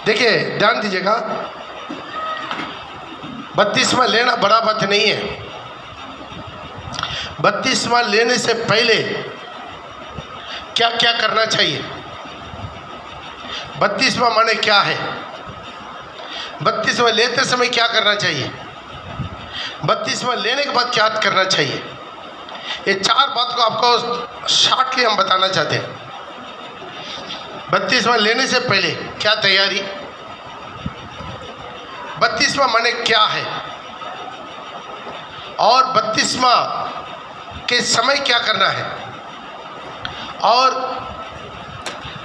देखिए ध्यान दीजिएगा, बपतिस्मा लेना बड़ा बात नहीं है। बपतिस्मा लेने से पहले क्या क्या करना चाहिए? बपतिस्मा माने क्या है? बपतिस्मा लेते समय क्या करना चाहिए? बपतिस्मा लेने के बाद क्या करना चाहिए? ये चार बात को आपको शॉर्टली हम बताना चाहते हैं। बपतिस्मा लेने से पहले क्या तैयारी, बपतिस्मा माने क्या है, और बपतिस्मा के समय क्या करना है, और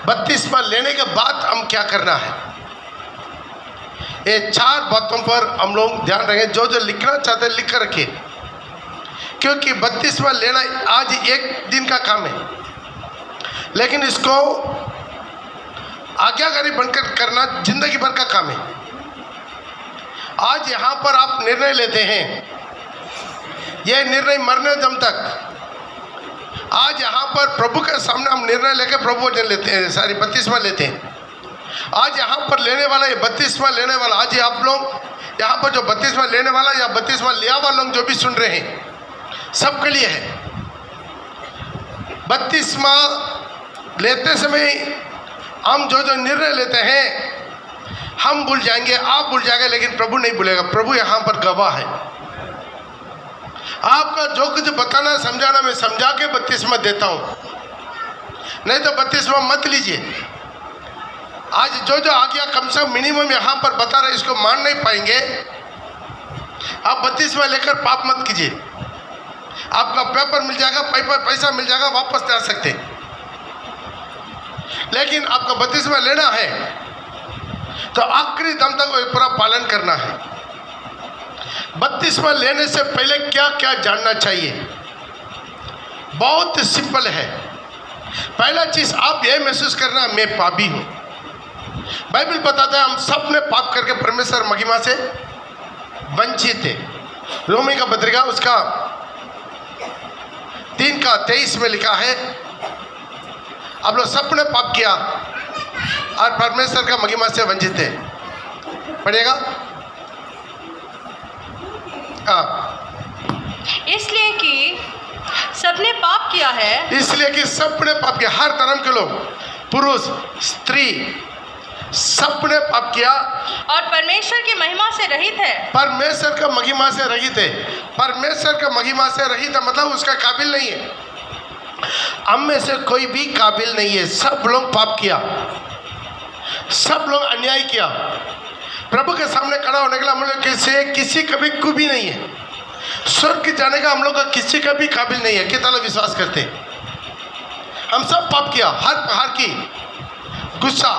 बपतिस्मा लेने के बाद हम क्या करना है। ये चार बातों पर हम लोग ध्यान रखें। जो जो लिखना चाहते हैं लिख कर रखिए, क्योंकि बपतिस्मा लेना आज एक दिन का काम है, लेकिन इसको आज्ञाकारी बनकर करना जिंदगी भर का काम है। आज यहाँ पर आप निर्णय लेते हैं, यह निर्णय मरने दम तक। आज यहाँ पर प्रभु के सामने हम निर्णय लेकर प्रभु वचन लेते हैं, सारी बपतिस्मा लेते हैं। आज यहाँ पर लेने वाला, ये बपतिस्मा लेने वाला, आज आप लोग यहाँ पर जो बपतिस्मा लेने वाला या बपतिस्मा लिया हुआ लोग जो भी सुन रहे हैं, सबके लिए है। बपतिस्मा लेते समय हम जो जो निर्णय लेते हैं, हम भूल जाएंगे, आप भूल जाएंगे, लेकिन प्रभु नहीं भूलेगा। प्रभु यहाँ पर गवाह है। आपका जो कुछ बताना समझाना मैं समझा के बपतिस्मा देता हूँ, नहीं तो बपतिस्मा मत लीजिए। आज जो जो आ गया कम से कम मिनिमम यहाँ पर बता रहे, इसको मान नहीं पाएंगे। आप बपतिस्मा लेकर पाप मत कीजिए। आपका पेपर मिल जाएगा, पैसा मिल जाएगा, वापस जा सकते। लेकिन आपका बपतिस्मा लेना है तो आखिरी दम तक पूरा पालन करना है। बपतिस्मा लेने से पहले क्या क्या जानना चाहिए? बहुत सिंपल है। पहला चीज आप यह महसूस करना, मैं पापी हूं। बाइबल बताता है हम सब ने पाप करके परमेश्वर महिमा से वंचित थे। रोमी का पत्रिका उसका 3:23 में लिखा है, आप लोग सब ने पाप किया और परमेश्वर का महिमा से वंचित थे। पढ़िएगा। इसलिए कि सबने पाप किया है, इसलिए कि सबने पाप किया। हर धर्म के लोग, पुरुष स्त्री, सबने पाप किया और परमेश्वर की महिमा से रहित है। परमेश्वर का महिमा से रहित है। परमेश्वर का महिमा से रहित है मतलब उसका काबिल नहीं है। हम में से कोई भी काबिल नहीं है। सब लोग पाप किया, सब लोग अन्याय किया। प्रभु के सामने खड़ा होने के लिए हम लोग किसी का भी खूबी नहीं है। स्वर्ग जाने का हम लोग का किसी का भी काबिल नहीं है। कितना लोग विश्वास करते हैं? हम सब पाप किया। हर प्रकार की गुस्सा,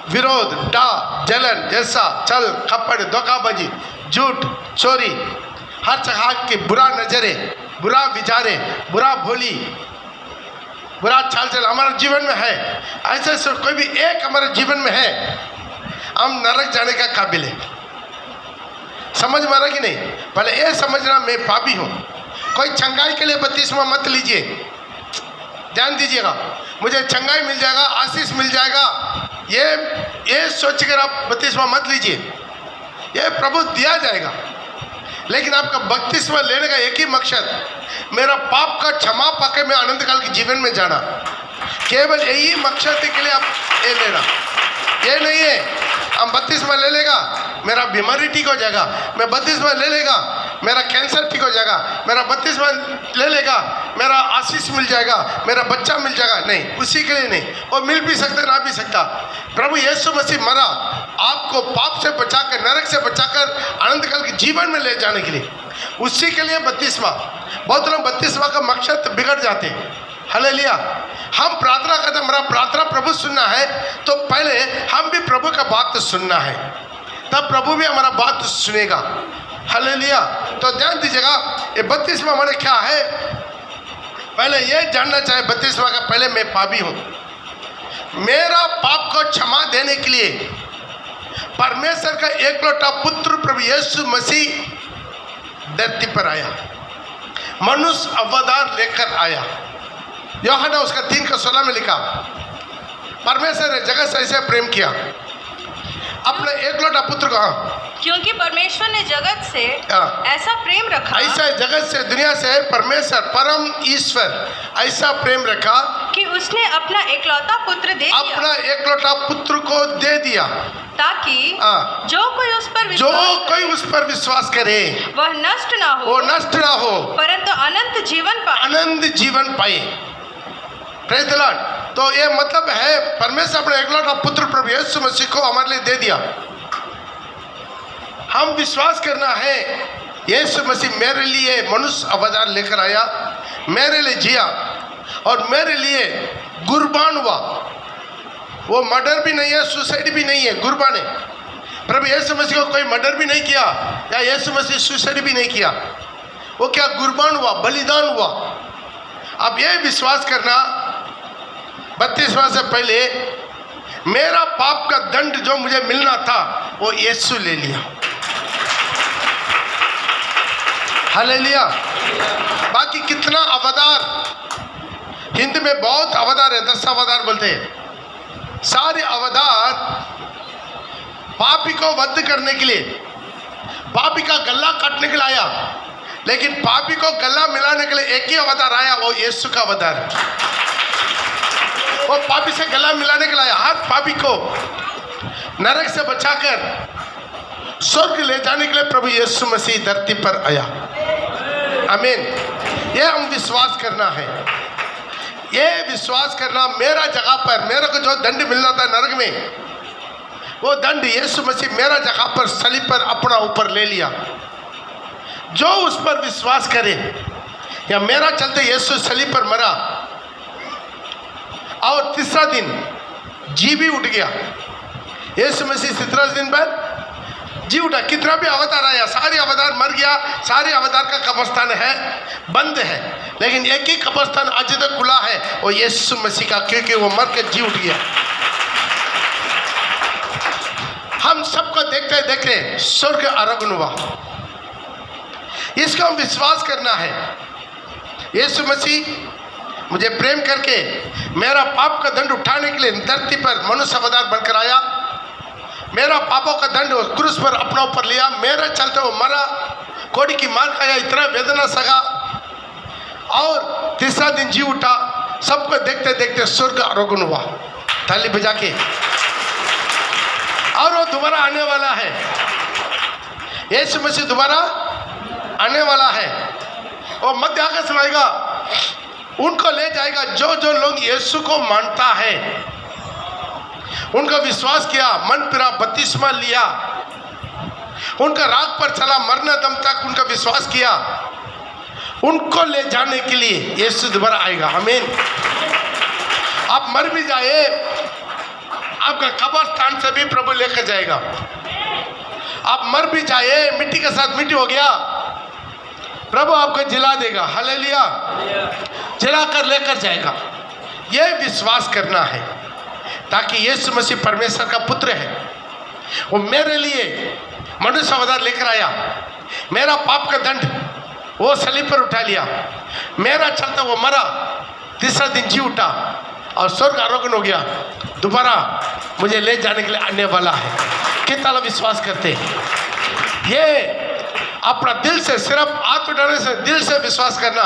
विरोध, डा, जलन, जैसा, छल, कपट, धोखाबाजी, झूठ, चोरी, हर जगह के बुरा नजरे, बुरा विचारे, बुरा भोली, बुरा चाल चल हमारे जीवन में है। ऐसे कोई भी एक हमारे जीवन में है, हम नरक जाने का काबिल है। समझ में आ रहा कि नहीं? पहले ये समझना मैं पापी हूँ। कोई चंगाई के लिए बपतिस्मा मत लीजिए। ध्यान दीजिएगा, मुझे चंगाई मिल जाएगा, आशीष मिल जाएगा, ये सोचकर आप बपतिस्मा मत लीजिए। ये प्रभु दिया जाएगा, लेकिन आपका बपतिस्मा लेने का एक ही मकसद, मेरा पाप का क्षमा पाके मैं अनंत काल के जीवन में जाना। केवल यही मकसद के लिए आप ये लेना। ये नहीं है हम बपतिस्मा ले लेगा मेरा बीमारी ठीक हो जाएगा, मैं बपतिस्मा ले लेगा मेरा कैंसर ठीक हो जाएगा, मेरा बपतिस्मा ले लेगा मेरा आशीष मिल जाएगा, मेरा बच्चा मिल जाएगा। नहीं, उसी के लिए नहीं। वो मिल भी सकता ना भी सकता। प्रभु यीशु मसीह मरा आपको पाप से बचाकर, नरक से बचाकर अनंत काल के जीवन में ले जाने के लिए। उसी के लिए बपतिस्मा। बहुत लोग बपतिस्मा का मकसद बिगड़ जाते हैं। हालेलुया। हम प्रार्थना करते, हमारा प्रार्थना प्रभु सुनना है तो पहले हम भी प्रभु का बात सुनना है, तब प्रभु भी हमारा बात सुनेगा। हालेलुया। तो ध्यान दीजिएगा, ये बपतिस्मा माने क्या है? पहले ये जानना चाहिए बपतिस्मा का पहले मैं पापी हूँ। मेरा पाप को क्षमा देने के लिए परमेश्वर का एकलौता पुत्र प्रभु यीशु मसीह धरती पर आया, मनुष्य अवतार लेकर आया। यूहन्ना उसका 3:16 में लिखा, परमेश्वर ने जगत से ऐसे प्रेम किया। अपने एकलौता पुत्र को, हाँ, क्योंकि परमेश्वर ने जगत से हाँ, ऐसा प्रेम रखा, ऐसा जगत से दुनिया से परमेश्वर परम ईश्वर ऐसा प्रेम रखा कि उसने अपना एकलौता पुत्र दे दिया, अपना एकलौता पुत्र को दे दिया, ताकि हाँ, जो कोई उस पर विश्वास करे वह नष्ट ना हो परंतु अनंत जीवन पाए। Praise the Lord. तो ये मतलब है परमेश्वर अपने एकलौता पुत्र प्रभु यीशु मसीह को हमारे लिए दे दिया। हम विश्वास करना है यीशु मसीह मेरे लिए मनुष्य अवतार लेकर आया, मेरे लिए जिया और मेरे लिए कुर्बान हुआ। वो मर्डर भी नहीं है, सुसाइड भी नहीं है, कुर्बान है। प्रभु यीशु मसीह को कोई मर्डर भी नहीं किया या यीशु मसीह सुसाइड भी नहीं किया, वो क्या कुर्बान हुआ, बलिदान हुआ। अब ये विश्वास करना 32वां से पहले मेरा पाप का दंड जो मुझे मिलना था वो यीशु ले लिया। हालेलुया। बाकी कितना अवतार, हिंदी में बहुत अवतार है, 10 अवतार बोलते हैं। सारे अवतार पापी को वध करने के लिए, पापी का गला काटने के लिए आया, लेकिन पापी को गला मिलाने के लिए एक ही अवतार आया, वो यीशु का अवतार है। वो पापी से गला मिलाने के लिए आया, हर पापी को नरक से बचाकर स्वर्ग ले जाने के लिए प्रभु यीशु मसीह धरती पर आया। आमीन। ये हम विश्वास करना है, ये विश्वास करना मेरा जगह पर, मेरे को जो दंड मिलना था नरक में, वो दंड यीशु मसीह मेरा जगह पर सलीब पर अपना ऊपर ले लिया। जो उस पर विश्वास करे, या मेरा चलते यीशु सलीब पर मरा और तीसरा दिन जी भी उठ गया। यीशु मसीह तीसरा दिन पर जी उठा। कितना भी अवतार आया, सारे अवतार मर गया, सारे अवतार का कब्रस्तान है, बंद है, लेकिन एक ही कब्रस्तान आज तक खुला है, वो यीशु मसीह का, क्योंकि वो मर के जी उठ गया। हम सबको देखते देखते स्वर्ग आरोहण हुआ। इसका हम विश्वास करना है। यीशु मसीह मुझे प्रेम करके मेरा पाप का दंड उठाने के लिए धरती पर मनुष्य अवतार बनकर आया, मेरा पापों का दंड क्रूस पर अपना ऊपर लिया, मेरा चलते वो मरा, कोड़ी की मार खाया, इतना वेदना सगा और तीसरा दिन जी उठा। सबको देखते देखते स्वर्ग आरोहण हुआ, ताली बजा के। और वो दोबारा आने वाला है, यीशु मसीह दोबारा आने वाला है। वो मध्य आकाश में आएगा, उनको ले जाएगा जो जो लोग यीशु को मानता है, उनका विश्वास किया, मन फिरा, बपतिस्मा लिया, उनका राग पर चला, मरने दम तक उनका विश्वास किया, उनको ले जाने के लिए यीशु दोबारा आएगा। आमीन। आप मर भी जाए, आपका कब्रिस्तान से भी प्रभु लेकर जाएगा। आप मर भी जाए, मिट्टी के साथ मिट्टी हो गया, प्रभु आपको जिला देगा। हालेलुया। जिला कर लेकर जाएगा। यह विश्वास करना है, ताकि यीशु मसीह परमेश्वर का पुत्र है, वो मेरे लिए मनुष्य अवतार लेकर आया, मेरा पाप का दंड वो सलीब पर उठा लिया, मेरा चलता वो मरा, तीसरा दिन जी उठा और स्वर्ग आरोहण हो गया, दोबारा मुझे ले जाने के लिए आने वाला है। कितना विश्वास करते हैं? ये अपना दिल से, सिर्फ हाथ उठाने से, दिल से विश्वास करना।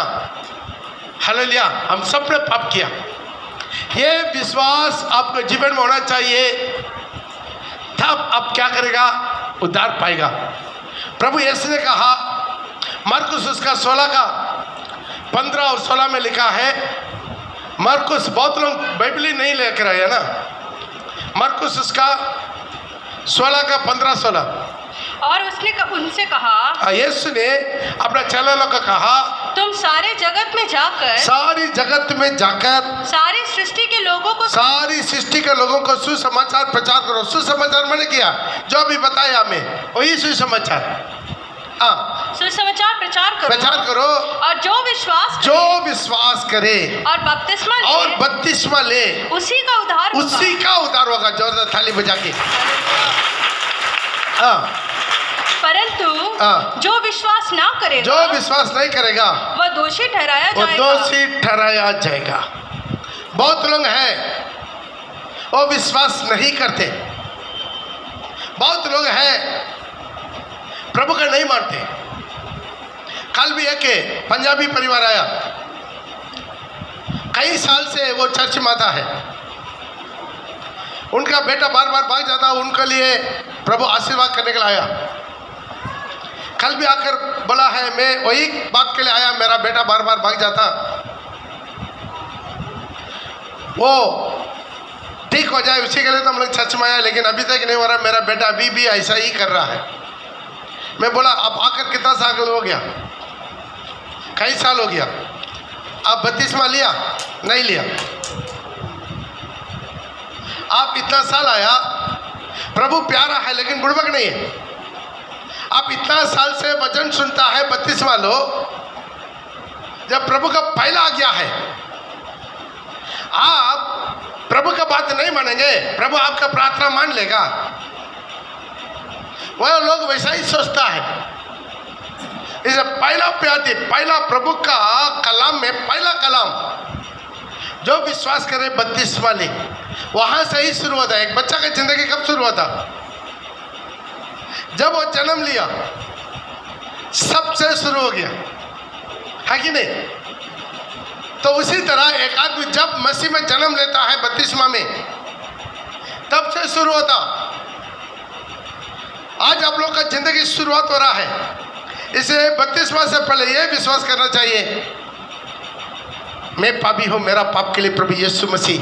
हालेलुया। हम सब ने पाप किया, ये विश्वास आपके जीवन में होना चाहिए, तब आप क्या करेगा? उद्धार पाएगा। प्रभु यीशु ने कहा, मरकुस उसका 16 का 15 और 16 में लिखा है। मरकुस, बहुत लोग बाइबल ही नहीं लेकर आए ना। मरकुस उसका 16 का 15-16। और उसने उनसे कहा, यीशु ने अपना चेलों को कहा, तुम सारे जगत में जाकर, सारी जगत में जाकर सारी सृष्टि के लोगों को सुसमाचार प्रचार करो। सुसमाचार मैंने किया, जो भी बताया हमें वही सुसमाचार। सुसमाचार प्रचार करो और जो विश्वास करे और बपतिस्मा ले उसी का उद्धार होगा। जोरदार ताली बजा के। परंतु जो विश्वास नहीं करेगा वह दोषी ठहराया जाएगा। बहुत लोग हैं वो विश्वास नहीं करते, बहुत लोग हैं प्रभु का नहीं मानते। कल भी एक पंजाबी परिवार आया, कई साल से वो चर्च में आता है, उनका बेटा बार बार भाग जाता, उनके लिए प्रभु आशीर्वाद करने के लिए आया। कल भी आकर बोला है मैं वही बात के लिए आया, मेरा बेटा बार बार भाग जाता, वो ठीक हो जाए उसी के लिए तो हम लोग चर्च में आया, लेकिन अभी तक नहीं हो रहा, मेरा बेटा अभी भी ऐसा ही कर रहा है। मैं बोला अब आकर कितना साल हो गया? कई साल हो गया। आप बपतिस्मा लिया? नहीं लिया। आप इतना साल आया, प्रभु प्यारा है लेकिन बुड़बक नहीं है। आप इतना साल से वचन सुनता है, बपतिस्मा लो। जब प्रभु का पहला आज्ञा है, आप प्रभु का बात नहीं मानेंगे, प्रभु आपका प्रार्थना मान लेगा। वह लोग वैसा ही सोचता है। इसे पहला प्यादे, पहला प्रभु का कलाम में पहला कलाम जो विश्वास करे बपतिस्मा ले, वहां से ही शुरू होता है। एक बच्चा की जिंदगी कब शुरू होता? जब वो जन्म लिया, सबसे शुरू हो गया, है कि नहीं? तो उसी तरह एक आदमी जब मसीह में जन्म लेता है बपतिस्मा में, तब से शुरू होता। आज आप लोग का जिंदगी शुरुआत हो रहा है। इसे बपतिस्मा से पहले यह विश्वास करना चाहिए, मैं पापी हूं, मेरा पाप के लिए प्रभु यीशु मसीह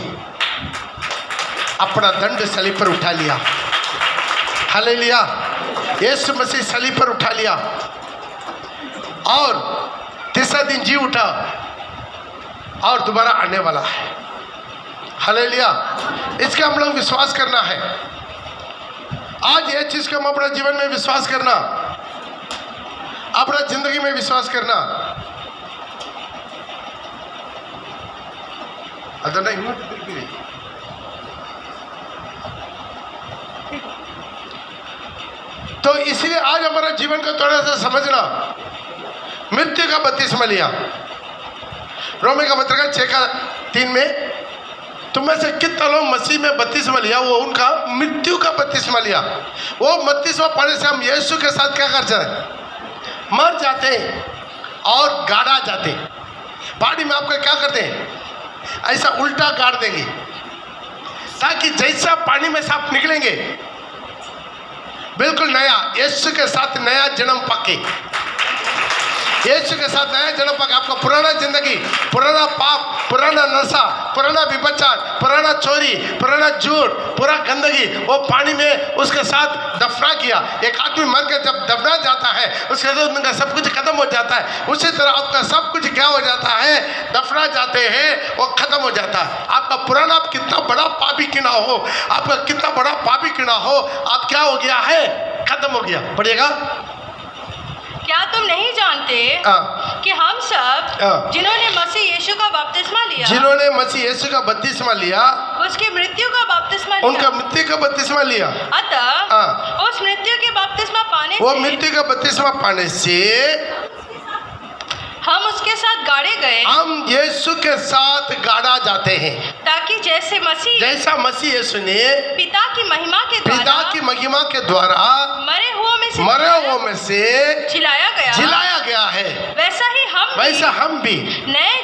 अपना दंड सलीब पर उठा लिया। हालेलुया। यीशु मसीह सलीब पर उठा लिया और तीसरा दिन जी उठा और दोबारा आने वाला है। हालेलुया। इसका हम लोग विश्वास करना है। आज ये चीज को हम अपने जीवन में विश्वास करना, अपना जिंदगी में विश्वास करना। तो इसलिए आज हमारा जीवन को थोड़ा सा समझना। मृत्यु का बपतिस्मा लिया, रोमी का पत्रिका 6:3 में, तुम में से कितने लोग मसीह में बपतिस्मा लिया? वो उनका मृत्यु का बपतिस्मा लिया। वो बपतिस्मा पाने से हम यीशु के साथ क्या कर जाए? मर जाते और गाड़ा जाते। पहाड़ी में आपको क्या करते हैं? ऐसा उल्टा गाड़ देंगे ताकि जैसा पानी में से आप निकलेंगे बिल्कुल नया, यीशु के साथ नया जन्म पाके, यीशु के साथ नया जन्म पाके। आपका पुराना जिंदगी, पुराना पाप, पुराना नशा, पुराना विभचार, पुराना चोरी, पुराना झूठ, पूरा गंदगी वो पानी में उसके साथ दफना किया। एक आदमी मर के जब दफना जाता है उसके बाद उनका सब कुछ खत्म हो जाता है। उसी तरह आपका सब कुछ क्या हो जाता है? दफना जाते हैं, वो खत्म हो जाता है। आपका पुराना, आप कितना बड़ा पापी क्यों ना हो, आपका कितना बड़ा पापी क्यों ना हो, आप क्या हो गया है? खत्म हो गया। पढ़िएगा। क्या तुम नहीं जानते कि हम सब जिन्होंने मसीह यीशु का बपतिस्मा लिया, जिन्होंने मसीह यीशु का बपतिस्मा लिया, उसकी मृत्यु का बपतिस्मा लिया, उनका मृत्यु का बपतिस्मा लिया। अतः उस मृत्यु के बपतिस्मा पाने वो मृत्यु का बपतिस्मा पाने से हम उसके साथ गाड़े गए, हम यीशु के साथ गाड़ा जाते हैं, ताकि जैसा मसीह यीशु ने पिता की महिमा के द्वारा मरे हुओं में से जिलाया गया है, वैसा हम भी नया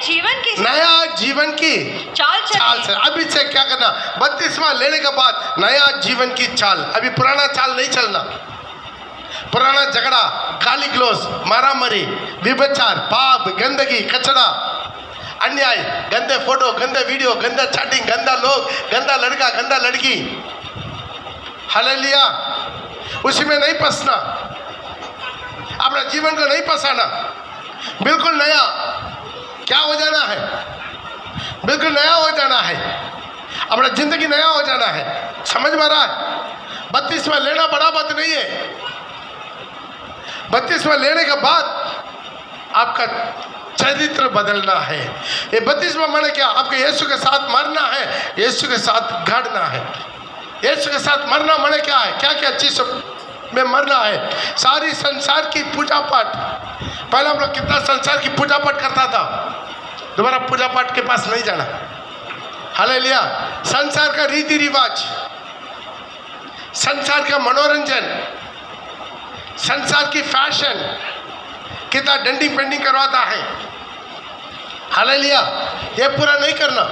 जीवन की चाल चले। अभी से क्या करना? बपतिस्मा लेने के बाद नया जीवन की चाल। अभी पुराना चाल नहीं चलना। पुराना झगड़ा, गाली गलौज, मारामारी, विभचार, पाप, गंदगी, कचरा, अन्याय, गंदे फोटो, गंदे वीडियो, गंदा चैटिंग, गंदा लोग, गंदा लड़का, गंदा लड़की। हालेलुया। उसी में नहीं फंसना, अपना जीवन को नहीं फंसाना। बिल्कुल नया क्या हो जाना है? बिल्कुल नया हो जाना है। अपना जिंदगी नया हो जाना है। समझ में आ रहा है? बपतिस्मा लेना बड़ा बात नहीं है। बपतिस्मा लेने के बाद आपका चरित्र बदलना है। ये बपतिस्मा माने क्या? आपको यीशु के साथ मरना है, यीशु के साथ गाड़ना है। यीशु के साथ मरना माने क्या है? क्या क्या चीज में मरना है? सारी संसार की पूजा पाठ। पहले हम लोग कितना संसार की पूजा पाठ करता था, दोबारा पूजा पाठ के पास नहीं जाना। हालेलुया। संसार का रीति रिवाज, संसार का मनोरंजन, संसार की फैशन कितना डेंटिंग पेंटिंग करवाता है। हालेलुया। ये पूरा नहीं करना,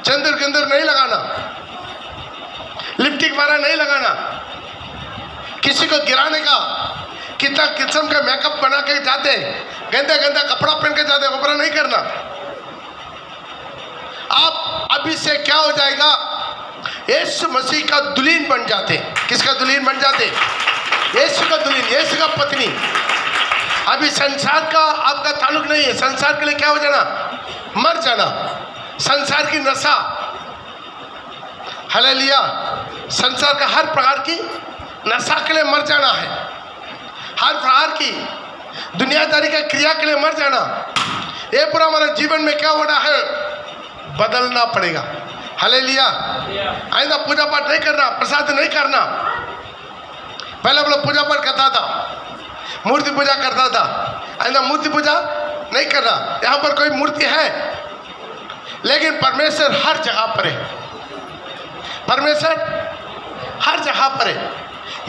चंदर गंदर नहीं लगाना, लिपस्टिक वाला नहीं लगाना, किसी को गिराने का कितना किस्म का मेकअप बना के जाते, गंदा गंदा कपड़ा पहन के जाते, वो पूरा नहीं करना। आप अभी से क्या हो जाएगा, यीशु मसीह का दुल्हन बन जाते। किसका दुल्हन बन जाते? यीशु का दुल्हन, यीशु का पत्नी। अभी संसार का आपका ताल्लुक नहीं है। संसार के लिए क्या हो जाना? मर जाना। संसार की नशा, हालेलुया, संसार का हर प्रकार की नशा के लिए मर जाना है। हर प्रकार की दुनियादारी का क्रिया के लिए मर जाना। ये पूरा हमारे जीवन में क्या होना है? बदलना पड़ेगा। हालेलुया। आइंदा पूजा पाठ नहीं करना, प्रसाद नहीं करना। पहले हम लोग पूजा पाठ करता था, मूर्ति पूजा करता था। आइंदा मूर्ति पूजा नहीं करना। यहाँ पर कोई मूर्ति है, लेकिन परमेश्वर हर जगह पर है। परमेश्वर हर जगह पर है।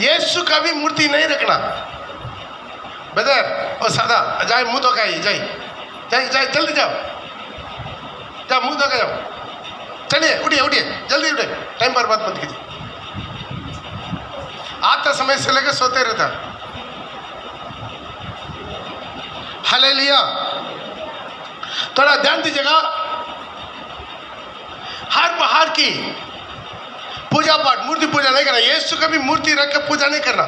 यीशु का भी मूर्ति नहीं रखना। बदर और सादा जाए, मुंह धो के जाए, जाए जाए, जल्दी जाओ, जाओ मुंह धो के जाओ। चलिए उठिए उठिए, जल्दी उठिए, टाइम बर्बाद मत कीजिए। आता समय से लेकर सोते रहता। हालेलुया। थोड़ा ध्यान दीजिएगा। हर बाहर की पूजा पाठ, मूर्ति पूजा नहीं करना। यीशु का भी मूर्ति रख के पूजा नहीं करना।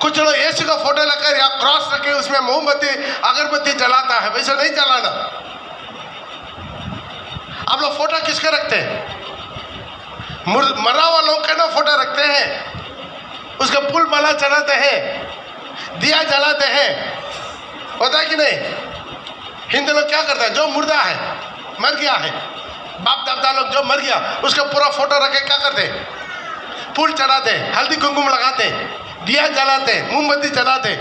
कुछ लोग यीशु का फोटो लगाकर या क्रॉस रख के उसमें मोमबत्ती अगरबत्ती जलाता है, वैसा नहीं जलाना। आप लोग फोटो किसके रखते हैं? मरा हुआ लोग का ना फोटो रखते हैं, उसका फूल माला चढ़ाते हैं, दिया जलाते हैं, होता है कि नहीं? हिंदू लोग क्या करते हैं? जो मुर्दा है, मर गया है, बाप दादा लोग जो मर गया, उसका पूरा फोटो रख के क्या करते? फूल चढ़ाते, हल्दी कुमकुम लगाते, दिया जलाते, मोमबत्ती जलाते।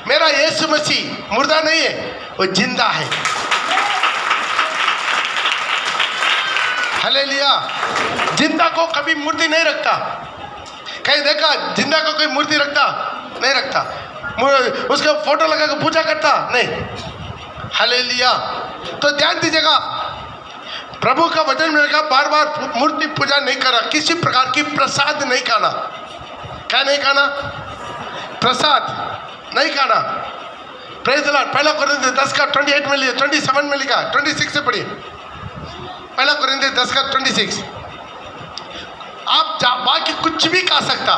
मेरा यीशु मसीह मुर्दा नहीं है, वो जिंदा है। हालेलुया। जिंदा को कभी मूर्ति नहीं रखता। कहीं देखा जिंदा को कोई मूर्ति रखता? नहीं रखता। उसका फोटो लगा के पूजा करता? नहीं। हालेलुया। तो ध्यान दीजिएगा, प्रभु का वचन में लिखा बार बार मूर्ति पूजा नहीं करना, किसी प्रकार की प्रसाद नहीं खाना। क्या नहीं खाना? प्रसाद नहीं खाना। Praise the Lord. पहला कोरिन्थियों 10 का 28 में लिया, 27 में लिखा, 26 से पढ़िए। पहला कोरिन्थियों 10 का 26। आप बाकी कुछ भी खा सकता।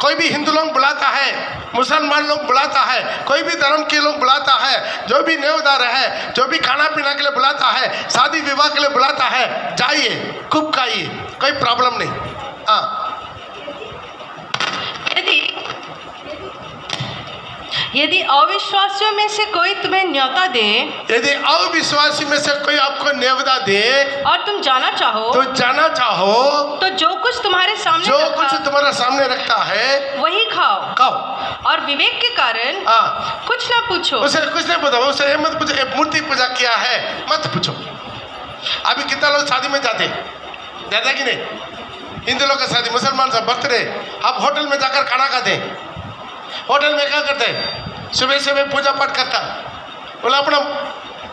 कोई भी हिंदू लोग बुलाता है, मुसलमान लोग बुलाता है, कोई भी धर्म के लोग बुलाता है, जो भी नेवदार है, जो भी खाना पीना के लिए बुलाता है, शादी विवाह के लिए बुलाता है, जाइए, खूब खाइए, कोई प्रॉब्लम नहीं। हाँ। यदि अविश्वासियों में से कोई तुम्हें न्योता दे, यदि अविश्वासी में से कोई आपको न्योता दे और तुम जाना चाहो, तो जो कुछ तुम्हारे सामने रखता है वही खाओ। और विवेक के कारण कुछ ना पूछो। उसे कुछ नहीं पूछो, उसे ये मत पूछो मूर्ति पूजा किया है, मत पूछो। अभी कितना लोग शादी में जाते, ज्यादा कि नहीं? हिंदू लोग का शादी, मुसलमान सब बर्थडे, आप होटल में जाकर खाना खाते। होटल में क्या करते? सुबह सुबह पूजा पाठ करता, बोला अपना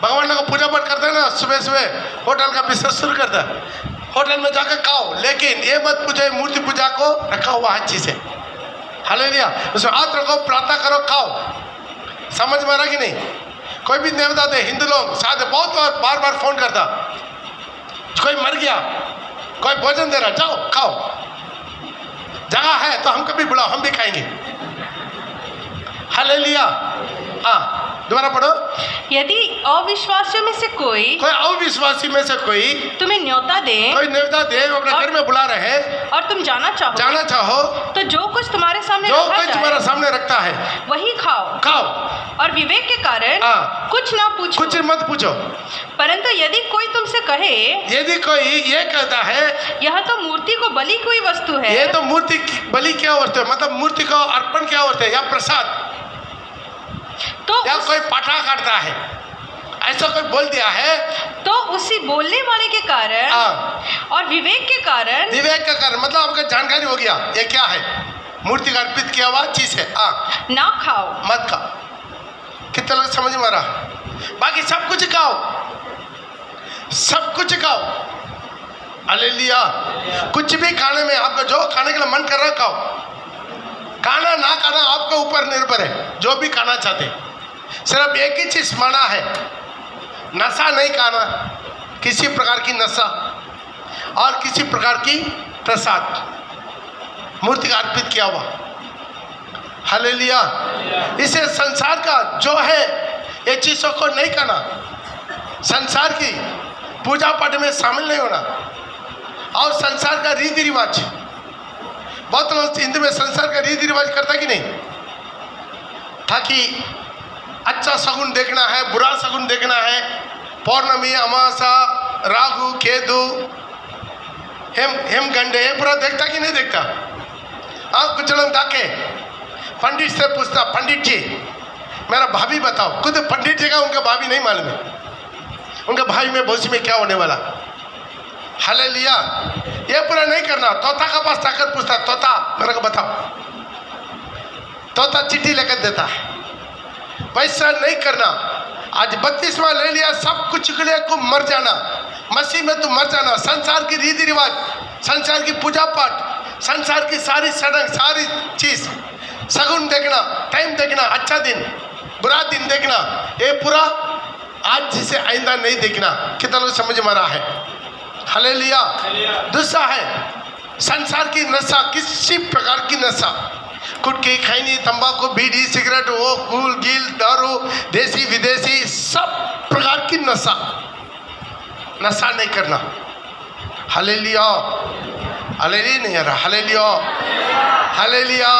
भगवान को पूजा पाठ करते ना, सुबह सुबह होटल का बिजनेस शुरू करता। होटल में जाकर खाओ, लेकिन ये मत पूछो मूर्ति पूजा को रखा हुआ है चीज़ है। हालेलुया। उसमें हाथ रखो, प्रार्थना करो, खाओ। समझ में आ रहा कि नहीं? कोई भी देवता दे, हिंदू लोग शायद बहुत बार बार फोन करता, कोई मर गया, कोई भोजन दे रहा, जाओ खाओ, जगह है तो हमको भी बुलाओ, हम भी खाएंगे। हालेलुया। हाँ, दोबारा पढ़ो। यदि अविश्वासियों में से कोई अविश्वासी में से कोई तुम्हें न्योता दे, अपने घर में बुला रहे हैं और तुम जाना चाहो, तो जो कुछ तुम्हारे सामने रखता है वही खाओ। और विवेक के कारण कुछ ना पूछो, कुछ मत पूछो। परंतु यदि कोई तुमसे कहे, यदि कोई ये कहता है यह तो मूर्ति को बलि कोई वस्तु है, ये तो मूर्ति बलि क्या वस्तु है, मतलब मूर्ति को अर्पण क्या वस्तु है, या प्रसाद, तो या कोई पाठा काटता है, ऐसा कोई बोल दिया है तो उसी बोलने वाले के कारण और विवेक के कारण, विवेक का कारण मतलब आपको जानकारी हो गया ये क्या है, मूर्ति का अर्पित किया हुआ चीज है। ना खाओ, मत खाओ। कितना लोग समझ में आ रहा? बाकी सब कुछ खाओ, सब कुछ खाओ। हालेलुया। कुछ भी खाने में आपको जो खाने के लिए मन कर रहा खाओ। खाना ना खाना आपके ऊपर निर्भर है, जो भी खाना चाहते। सिर्फ एक ही चीज माना है, नशा नहीं खाना, किसी प्रकार की नशा और किसी प्रकार की प्रसाद मूर्ति का अर्पित किया हुआ। हालेलुया। इसे संसार का जो है ये चीजों को नहीं करना, संसार की पूजा पाठ में शामिल नहीं होना और संसार का रीति रिवाज। बहुत लोग हिंदू में संसार का रीति रिवाज करता कि नहीं, ताकि अच्छा शगुन देखना है, बुरा शगुन देखना है, पौर्णमी, अमावस्या, राहु, केतु, हेमगंडे ये पूरा देखता कि नहीं देखता? कुछ लोग जाके पंडित से पूछता, पंडित जी मेरा भाभी बताओ। खुद पंडित जी का उनका भाभी नहीं मालूम है, उनके भाई में भविष्य में क्या होने वाला। हालेलुया। ये पूरा नहीं करना। तोता का पास जाकर पूछता, तोता मेरे को बताओ। तोता चिट्ठी लेकर देता है। वैसा नहीं करना। आज 32वां ले लिया, सब कुछ के लिए को मर जाना, मसीह में तो मर जाना। संसार की रीति रिवाज, संसार की पूजा पाठ, संसार की सारी सड़क, सारी चीज, शगुन देखना, टाइम देखना, अच्छा दिन बुरा दिन देखना, ये पूरा आज जिसे आइंदा नहीं देखना। कितना लोग समझ में आ रहा है? हालेलुया। दूसरा है संसार की नशा, किसी प्रकार की नशा, गुटखी, खैनी, तंबाकू, बीड़ी, सिगरेट, वो गुल गिल, दारू, देसी विदेशी, सब प्रकार की नशा, नशा नहीं करना। हालेलुया। हालेलुया नहीं आ रहा? Hallelujah, hallelujah.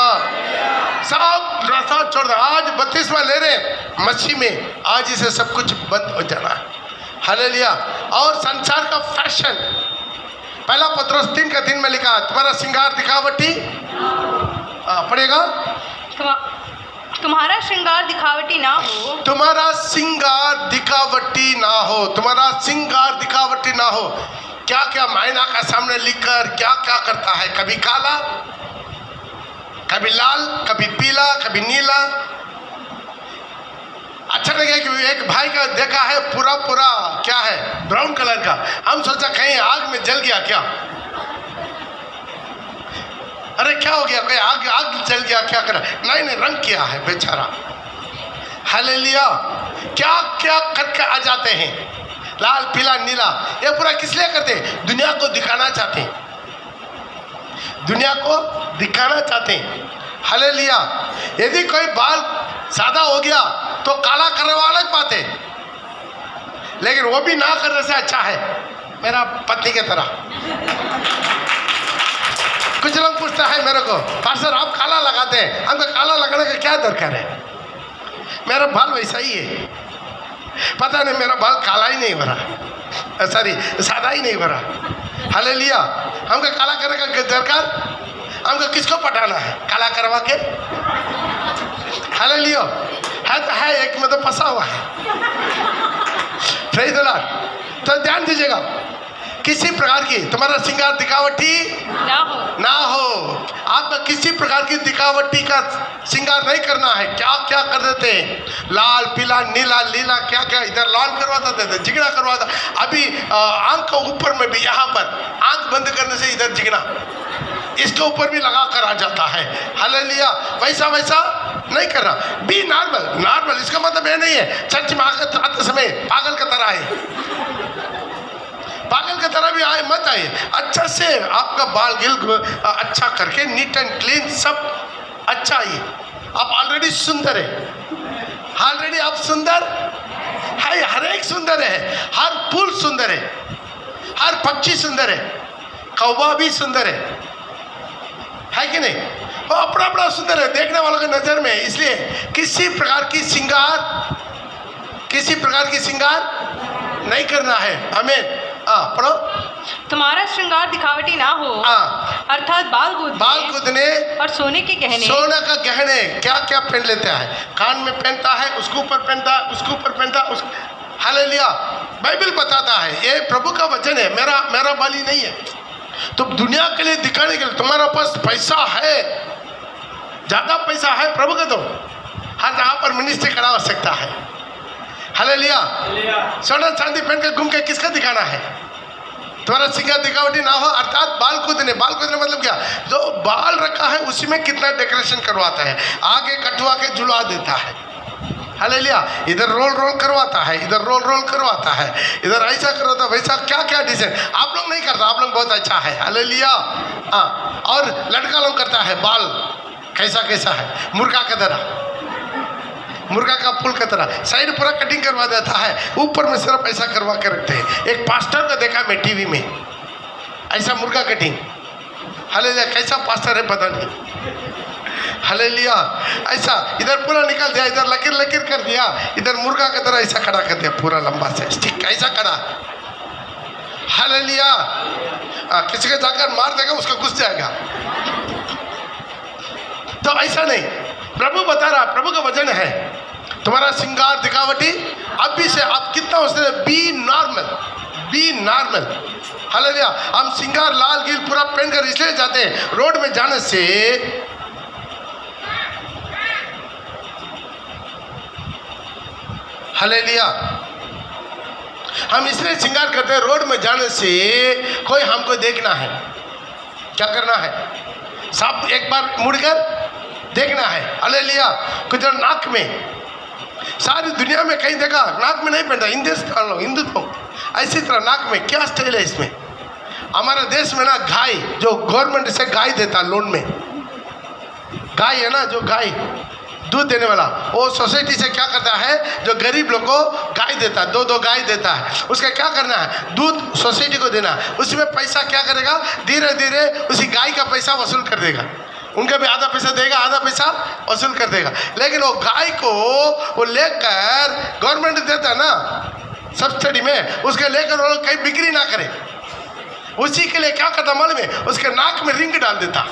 सब नशा छोड़ दो। आज 32वां ले रहे मसीह में, आज इसे सब कुछ बंद हो जाना है। हालेलुया। और संसार का फैशन, पहला पत्रोस 3 का 3 में लिखा, तुम्हारा श्रृंगार दिखावटी पड़ेगा, तुम्हारा श्रृंगार दिखावटी ना हो, तुम्हारा श्रृंगार दिखावटी ना हो, तुम्हारा श्रृंगार दिखावटी ना हो। क्या क्या मायना का सामने लिखकर क्या क्या करता है, कभी काला, कभी लाल, कभी पीला, कभी नीला। अच्छा लगे कि एक भाई का देखा है पूरा पूरा क्या है, ब्राउन कलर का। हम सोचा कहीं आग में जल गया क्या, अरे क्या हो गया, कोई आग जल गया क्या करा? नहीं नहीं, रंग किया है बेचारा। हालेलुया। क्या क्या करके आ जाते हैं, लाल पीला नीला। ये पूरा किस लिए करते हैं? दुनिया को दिखाना चाहते हैं, दुनिया को दिखाना चाहते हैं। हालेलुया। यदि कोई बाल सादा हो गया तो काला करने वाला बात है, लेकिन वो भी ना करने से अच्छा है मेरा पत्नी की तरह। कुछ लोग पूछता है मेरे को, पास्टर आप काला लगाते हैं, हमको काला लगाने का क्या दरकार है? मेरा बाल वैसा ही है, पता नहीं मेरा बाल काला ही नहीं भरा, सॉरी सादा ही नहीं भरा। हालेलुया। हमको काला करने का दरकार, हमको किसको पटाना है काला करवा के? हालेलुया। है तो है, एक में तो फंसा हुआ है। Praise the Lord. तो ध्यान दीजिएगा, किसी प्रकार की तुम्हारा श्रृंगार दिखावटी ना हो। आपका किसी प्रकार की दिखावटी का श्रृंगार नहीं करना है। क्या क्या कर देते हैं, लाल पीला नीला लीला, क्या क्या इधर लाल करवा देते, जिगना करवाता। अभी आंख के ऊपर में भी, यहाँ पर आंख बंद करने से इधर जिगना, इसके ऊपर भी लगा कर आ जाता है। हालेलुया। वैसा वैसा नहीं करना, बी नॉर्मल। नॉर्मल इसका मतलब ये नहीं है चर्च में आते समय पागल की तरह है, पागल की तरह भी आए मत आइए। अच्छा से आपका बाल गिल अच्छा करके नीट एंड क्लीन, सब अच्छा ही। आप ऑलरेडी सुंदर है, ऑलरेडी आप सुंदर है, हर एक सुंदर है, हर फूल सुंदर है, हर पक्षी सुंदर है, कौवा भी सुंदर है कि नहीं? वो अपना अपना सुंदर है देखने वालों की नजर में। इसलिए किसी प्रकार की श्रृंगार, किसी प्रकार की श्रृंगार नहीं करना है। आमीन। पढ़ो। तुम्हारा श्रृंगार दिखावटी ना हो, अर्थात बाल गूंथने और सोने के गहने। सोने का गहने क्या क्या पहन लेता है, कान में पहनता है, उसके ऊपर पहनता है, उसके ऊपर पहनता है, हालेलुया। बाइबल बताता है, ये प्रभु का वचन है, मेरा बाली नहीं है। तो दुनिया के लिए दिखाने के लिए तुम्हारा पास पैसा है, ज्यादा पैसा है, प्रभु का दो। हर जगह पर मिनिस्ट्री खड़ा हो सकता है। हालेलुया। सोना चांदी पहन के घूम के किसका दिखाना है? तुम्हारा सिंगार दिखावटी ना हो, अर्थात बाल कूदने मतलब क्या? जो बाल रखा है उसी में कितना डेकोरेशन करवाता है, आगे कटवा के झुला देता है। हालेलुया। इधर रोल करवाता है, इधर रोल करवाता है, इधर ऐसा करवाता है, वैसा क्या क्या डिजाइन। आप लोग नहीं करता, आप लोग बहुत अच्छा है। हालेलुया। हाँ, और लड़का लोग करता है बाल कैसा है, मुर्गा की तरह, मुर्गा का फूल की तरह, साइड पूरा कटिंग करवा देता है, ऊपर में सिर्फ ऐसा करवा के रखते हैं। एक पास्टर को देखा मैं टीवी में, ऐसा मुर्गा कटिंग। हालेलुया। कैसा पास्टर है पता नहीं। हालेलुया। ऐसा इधर पूरा निकाल दिया, इधर लकीर कर दिया, इधर मुर्गा की तरह ऐसा खड़ा कर दिया, पूरा लंबा से स्टिक ऐसा खड़ा। हालेलुया। किसी को जाकर मार देगा, उसका घुस जाएगा। तो ऐसा नहीं, प्रभु बता रहा, प्रभु का वचन है, तुम्हारा श्रृंगार दिखावटी अभी से आप कितना उसने बी नॉर्मल। हालेलुया। हम श्रृंगार लाल गिल पूरा पहनकर इसलिए जाते हैं, रोड में जाने से हालेलुया, हम इसलिए श्रृंगार करते हैं, रोड में जाने से कोई हमको देखना है, क्या करना है? सब एक बार मुड़कर देखना है। हालेलुया। कुछ नाक में, सारी दुनिया में कहीं देखा नाक में नहीं पहनता, हिंदुत्व ऐसी तरह नाक में क्या स्टाइल है इसमें। हमारे देश में ना गाय, जो गवर्नमेंट से गाय देता लोन में, गाय है ना, जो गाय दूध देने वाला, वो सोसाइटी से क्या करता है, जो गरीब लोग को गाय देता है, दो गाय देता है, उसका क्या करना है, दूध सोसाइटी को देना, उसमें पैसा क्या करेगा, धीरे धीरे उसी गाय का पैसा वसूल कर देगा, उनका भी आधा पैसा देगा, आधा पैसा वसूल कर देगा। लेकिन वो गाय को वो लेकर गवर्नमेंट देता है ना सब्सिडी में, उसके लेकर वो लोग कहीं बिक्री ना करे, उसी के लिए क्या करता मालूम है, उसके नाक में रिंग डाल देता,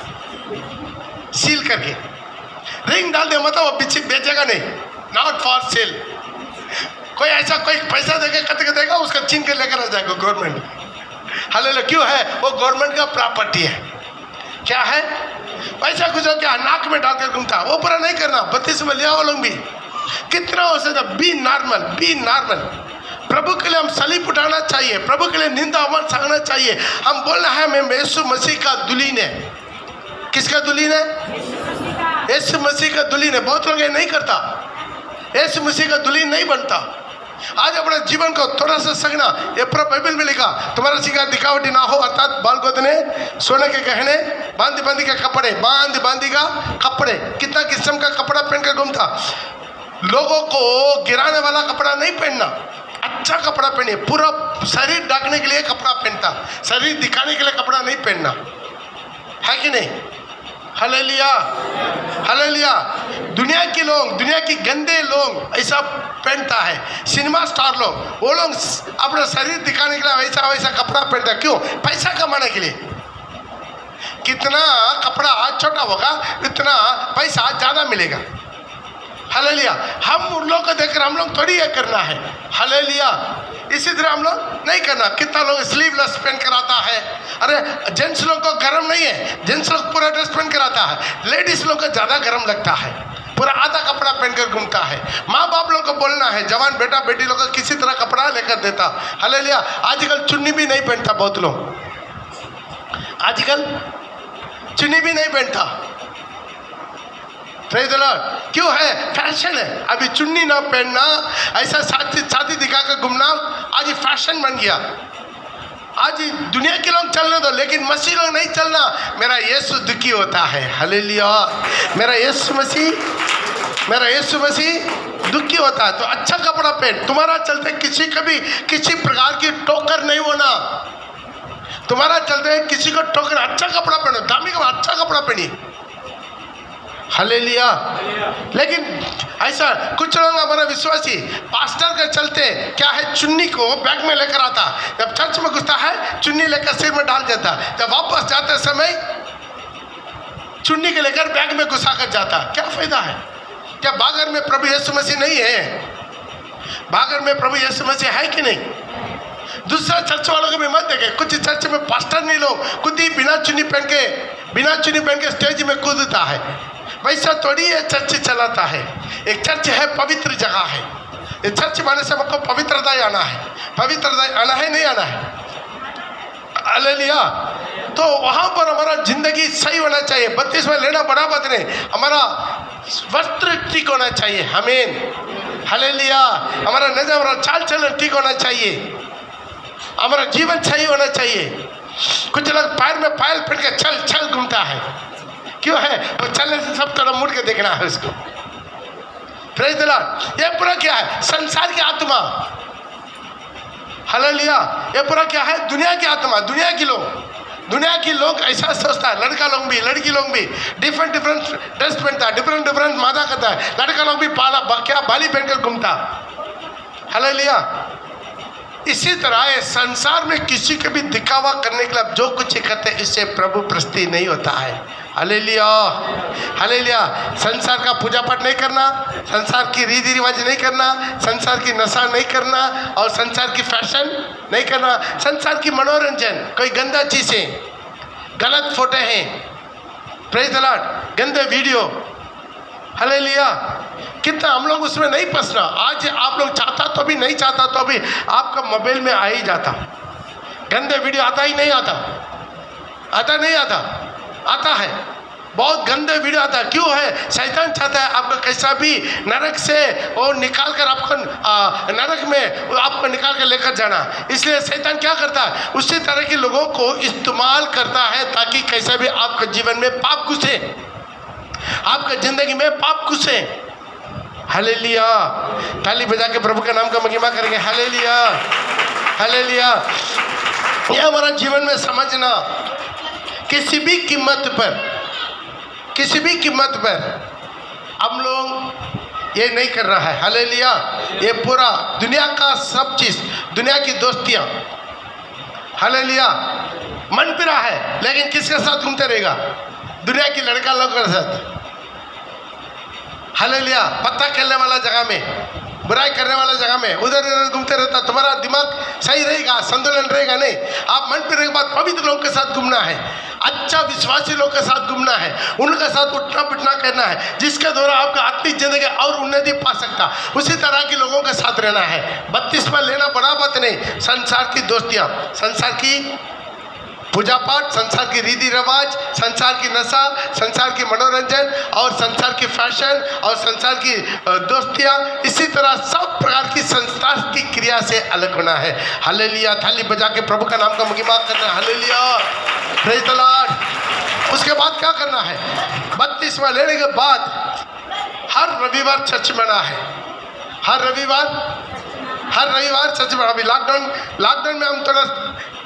सील करके रिंग डाल दे, मतलब वो बेचेगा नहीं, नॉट फॉर सेल। कोई ऐसा कोई पैसा देके कट देगा, उसका छीन के लेकर आ जाएगा गवर्नमेंट। हालेलुया। क्यों है? वो गवर्नमेंट का प्रॉपर्टी है। क्या है? पैसा कुछ हो क्या, नाक में डालकर घूमता, वो पूरा नहीं करना। 32 में लिया वो लोग भी कितना हो सकता, बी नॉर्मल। प्रभु के लिए हम सलीब उठाना चाहिए, प्रभु के लिए निंदा अवमान सहना चाहिए। हम बोलना है मैं यीशु मसीह का दुल्हन है। किसका दुल्हन है? यीशु मसीह का दुल्हन है। बहुत लोग ये नहीं करता, यीशु मसीह का दुल्हन नहीं बनता। आज अपने जीवन को थोड़ा सा सगना, ये पूरा बाइबल में लिखा, तुम्हारा श्रृंगार दिखावटी ना हो, अर्थात बाल गोदने, सोने के गहने, बांदी के कपड़े, बांदी का कपड़े। कितना किस्म का कपड़ा पहनकर घूमता। लोगों को गिराने वाला कपड़ा नहीं पहनना, अच्छा कपड़ा पहनिए। पूरा शरीर ढकने के लिए कपड़ा पहनता, शरीर दिखाने के लिए कपड़ा नहीं पहनना, है कि नहीं? हालेलुया। दुनिया के लोग, दुनिया की गंदे लोग ऐसा पहनता है, सिनेमा स्टार लोग, वो लोग अपना शरीर दिखाने के लिए वैसा कपड़ा पहनता है। क्यों? पैसा कमाने के लिए। कितना कपड़ा छोटा होगा इतना पैसा ज़्यादा मिलेगा। हालेलुया। हम उन लोगों को देखकर हम लोग थोड़ी ये करना है। हालेलुया। इसी तरह हम लोग नहीं करना। कितना लोग स्लीवलेस पहन कर आता है। अरे जेंट्स लोग को गर्म नहीं है, जेंट्स लोग पूरा ड्रेस पहन कर आता है, लेडीज लोग को ज़्यादा गर्म लगता है, पूरा आधा कपड़ा पहनकर घूमता है। माँ बाप लोग को बोलना है, जवान बेटा बेटी लोग को किसी तरह कपड़ा लेकर देता। हालेलुया। आजकल चुन्नी भी नहीं पहनता, बहुत लोग आजकल चुन्नी भी नहीं पहनता। Praise the Lord. क्यों है? फैशन है। अभी चुन्नी ना पहनना, ऐसा छाती दिखाकर घूमना आज फैशन बन गया। आज दुनिया के लोग चलने दो, लेकिन मसीह लोग नहीं चलना। मेरा यीशु दुखी होता है। हालेलुया। मेरा यीशु मसीह दुखी होता है। तो अच्छा कपड़ा पहन। तुम्हारा चलते किसी प्रकार की टोकर नहीं होना। तुम्हारा चलते किसी को टोकर, अच्छा कपड़ा पहनो, दामी का अच्छा कपड़ा पहनिए। हालेलुया। लेकिन ऐसा कुछ लोग हमारा विश्वासी पास्टर के चलते क्या है, चुन्नी को बैग में लेकर आता, जब चर्च में घुसता है चुन्नी लेकर सिर में डाल देता, जब वापस जाते समय चुन्नी के लेकर बैग में घुसा कर जाता। क्या फायदा है? क्या बागर में प्रभु यीशु मसीह नहीं है? भागर में प्रभु यीशु मसीह है कि नहीं? दूसरा चर्च वालों को भी मत देखे। कुछ चर्च में पास्टर नहीं लोग खुद ही बिना चुन्नी पहन के स्टेज में कूदता है। वैसा थोड़ी ये चर्च चलाता है। एक चर्च है, पवित्र जगह है। ये चर्च माने से हमको पवित्रता आना है। पवित्रता आना है, नहीं आना है? हालेलुया। तो वहां पर हमारा जिंदगी सही होना चाहिए। 32 में लेना बड़ा बात नहीं, हमारा वस्त्र ठीक होना चाहिए। आमीन, हालेलुया। हमारा नजर, हमारा चाल चलन ठीक होना चाहिए। हमारा जीवन सही होना चाहिए। कुछ लोग पैर में पायल पहन के चल चल घूमता है। क्यों है? वो चलने से सब तरफ मुड़ के देखना है उसको। Praise the Lord. ये पूरा क्या है? संसार की आत्मा। हालेलुया। ये पूरा क्या है? दुनिया की आत्मा, दुनिया के लोग ऐसा सोचता है। लड़का लोग भी, लड़की लोग भी डिफरेंट ड्रेस पहनता है, डिफरेंट मादा करता है। लड़का लोग भी क्या बाली पहनकर घूमता। हालेलुया। इसी तरह ये संसार में किसी को भी दिखावा करने के लिए जो कुछ करते हैं, इससे प्रभु प्रसन्न नहीं होता है। Hallelujah, hallelujah. संसार का पूजा पाठ नहीं करना, संसार की रीति रिवाज नहीं करना, संसार की नशा नहीं करना और संसार की फैशन नहीं करना, संसार की मनोरंजन, कोई गंदा चीज़ें, गलत फोटो हैं, प्रेज द लॉर्ड, गंदे वीडियो। हालेलुया। कितना हम लोग उसमें नहीं फंसना। आज आप लोग चाहता तो भी, नहीं चाहता तो भी आपका मोबाइल में आ ही जाता। गंदे वीडियो आता ही नहीं आता, आता नहीं आता, आता है। बहुत गंदे वीडियो आता है। क्यों है? शैतान चाहता है आपको कैसा भी नरक से वो निकाल कर आपको नरक में आपको निकाल कर लेकर जाना। इसलिए शैतान क्या करता है? उसी तरह के लोगों को इस्तेमाल करता है ताकि कैसा भी आपके जीवन में पाप घुसे, आपके जिंदगी में पाप घुसे। हालेलुया। ताली बजा के प्रभु का नाम का महिमा करेंगे। Hallelujah, hallelujah. ये हमारा जीवन में समझना, किसी भी कीमत पर हम लोग ये नहीं कर रहा है। हालेलुया। ये पूरा दुनिया का सब चीज, दुनिया की दोस्तियां, हालेलुया, मन पिरा है। लेकिन किसके साथ घूमते रहेगा? दुनिया की लड़का लोग के साथ। हालेलुया। पत्ता खेलने वाला जगह में, बुराई करने वाला जगह में उधर इधर घूमते रहता। तुम्हारा दिमाग सही रहेगा, संतुलन रहेगा नहीं। आप मन फिरने के बाद पवित्र लोगों के साथ घूमना है, अच्छा विश्वासी लोग के साथ घूमना है, उनके साथ उठना बैठना करना है, जिसके द्वारा आपका आत्मिक जिंदगी और उन्नति पा सकता। उसी तरह के लोगों के साथ रहना है। 32 में लेना बड़ा बात नहीं। संसार की दोस्तियाँ, संसार की पूजा पाठ, संसार की रीति रिवाज, संसार की नशा, संसार की मनोरंजन और संसार की फैशन और संसार की दोस्तियाँ, इसी तरह सब प्रकार की संसार की क्रिया से अलग होना है। हालेलुया। थाली बजा के प्रभु का नाम का महिमा करना है। Hallelujah, praise the Lord. उसके बाद क्या करना है? 32 में लेने के बाद हर रविवार चर्च में आना है। हर रविवार चर्च में। अभी लॉकडाउन में हम थोड़ा